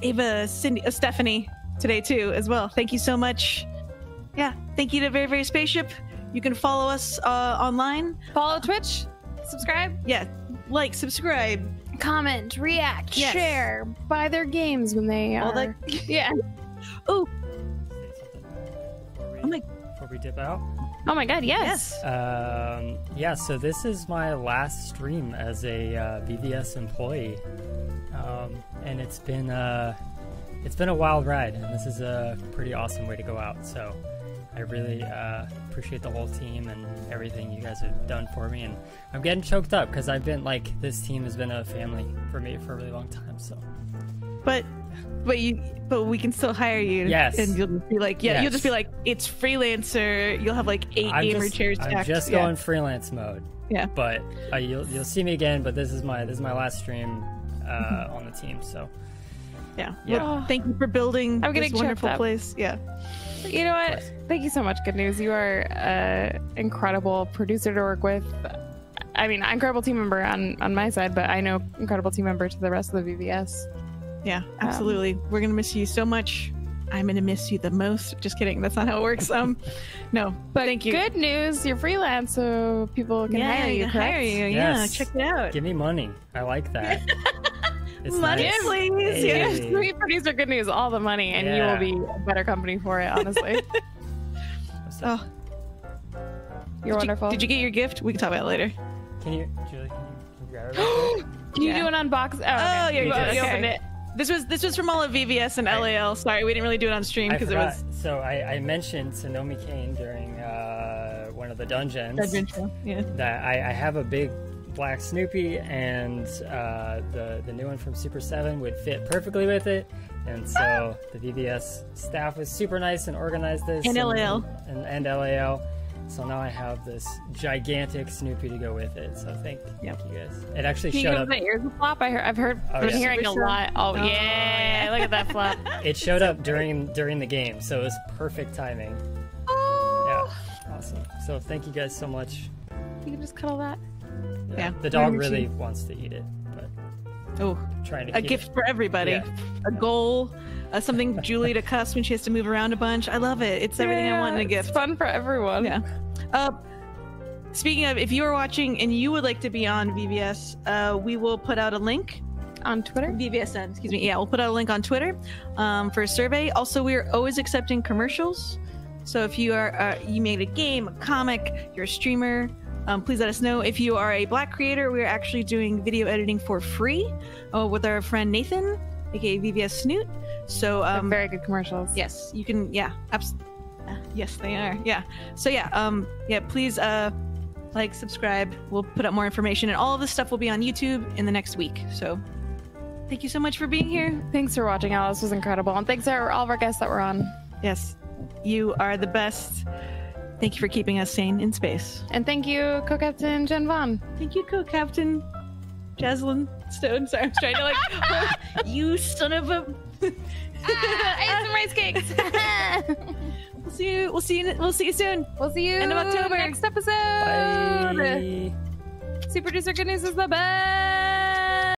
Ava, Cindy, Stephanie today too as well. Thank you so much. Yeah, thank you to Very Very Spaceship. You can follow us online. Follow Twitch. Subscribe. Yeah, like, subscribe, Comment, react, Yes. share, buy their games when they all are. that. Yeah. Oh, Before Oh my- before we dip out. Oh my god, yes. Yeah, so this is my last stream as a VVS employee, and it's been a wild ride, and this is a pretty awesome way to go out. So I really appreciate the whole team and everything you guys have done for me, and I'm getting choked up because I've been like, this team has been a family for me for a really long time. So but we can still hire you. Yes. And you'll just be like, yeah, Yes. you'll just be like, it's freelancer. You'll have like 8 gamer chairs I'm stacked. just Yeah. going freelance mode. Yeah. But you'll see me again. But this is my last stream on the team. So Yeah. Yeah. Well, thank you for building I'm getting this wonderful choked up. place. Yeah. You know what? Thank you so much, Good News. You are an incredible producer to work with. I mean, incredible team member on my side, but I know incredible team member to the rest of the VVS. Yeah, absolutely. We're gonna miss you so much. I'm gonna miss you the most. Just kidding. That's not how it works. No, but thank you. Good news, you're freelance, so people can hire you. can Correct? hire you. Yes. Yeah, check it out. give me money. I like that. It's Money, nice. please. Hey. Yeah. Give Sweet Producer Good News all the money, and Yeah. you will be a better company for it. Honestly, Oh, you're wonderful. Did you get your gift? We can talk about it later. Can you, Julie? Can you grab it? Real quick? Can you Yeah. do an unbox? Oh, okay. you're You good. did. You Okay. opened it. This was from all of VVS and LAL. Sorry, we didn't really do it on stream I because it forgot. was So I mentioned Sonomi Kane during one of the dungeons. adventure. Yeah. That I have a big black Snoopy, and the new one from Super 7 would fit perfectly with it. And so the VVS staff was super nice and organized this. And LAL. And LAL. So now I have this gigantic Snoopy to go with it. So thank you guys. It actually Can you showed give up. the ears a flop? I've heard. Oh, I've been yeah. hearing a Super lot. Oh, Oh, yeah. Look at that flop. It showed up during the game, so it was perfect timing. Oh. Yeah, awesome. So thank you guys so much. You can just cuddle that. Yeah. The dog We're really reaching. wants to eat it, but Oh, trying to a keep gift it. for everybody. Yeah. A goal. Something Julie to cuss when she has to move around a bunch. I love it. It's everything I want in a It's gift. fun for everyone. Yeah. Speaking of, if you are watching and you would like to be on VVS, we will put out a link. On Twitter. VVSN, excuse me. Yeah, we'll put out a link on Twitter for a survey. Also, we are always accepting commercials. So if you are you made a game, a comic, you're a streamer, please let us know. If you are a Black creator, we are actually doing video editing for free with our friend Nathan, aka VVS Snoot. So They're very good commercials. yes, you can. Yeah, yes, they are. Yeah. So yeah, please like, subscribe. We'll put up more information, and all of this stuff will be on YouTube in the next week. So thank you so much for being here. Thanks for watching, Alice. This was incredible. And thanks to all of our guests that were on. Yes, you are the best. Thank you for keeping us sane in space. And thank you, Co-Captain Jen Vaughn. Thank you, Co-Captain Jaslyn Stone. Sorry, I was trying to like, you son of a. I ate some rice cakes. We'll see you soon. We'll see you End of October. next episode. Bye. Super Producer Good News is the best. Bye. Super Producer Good News is the best.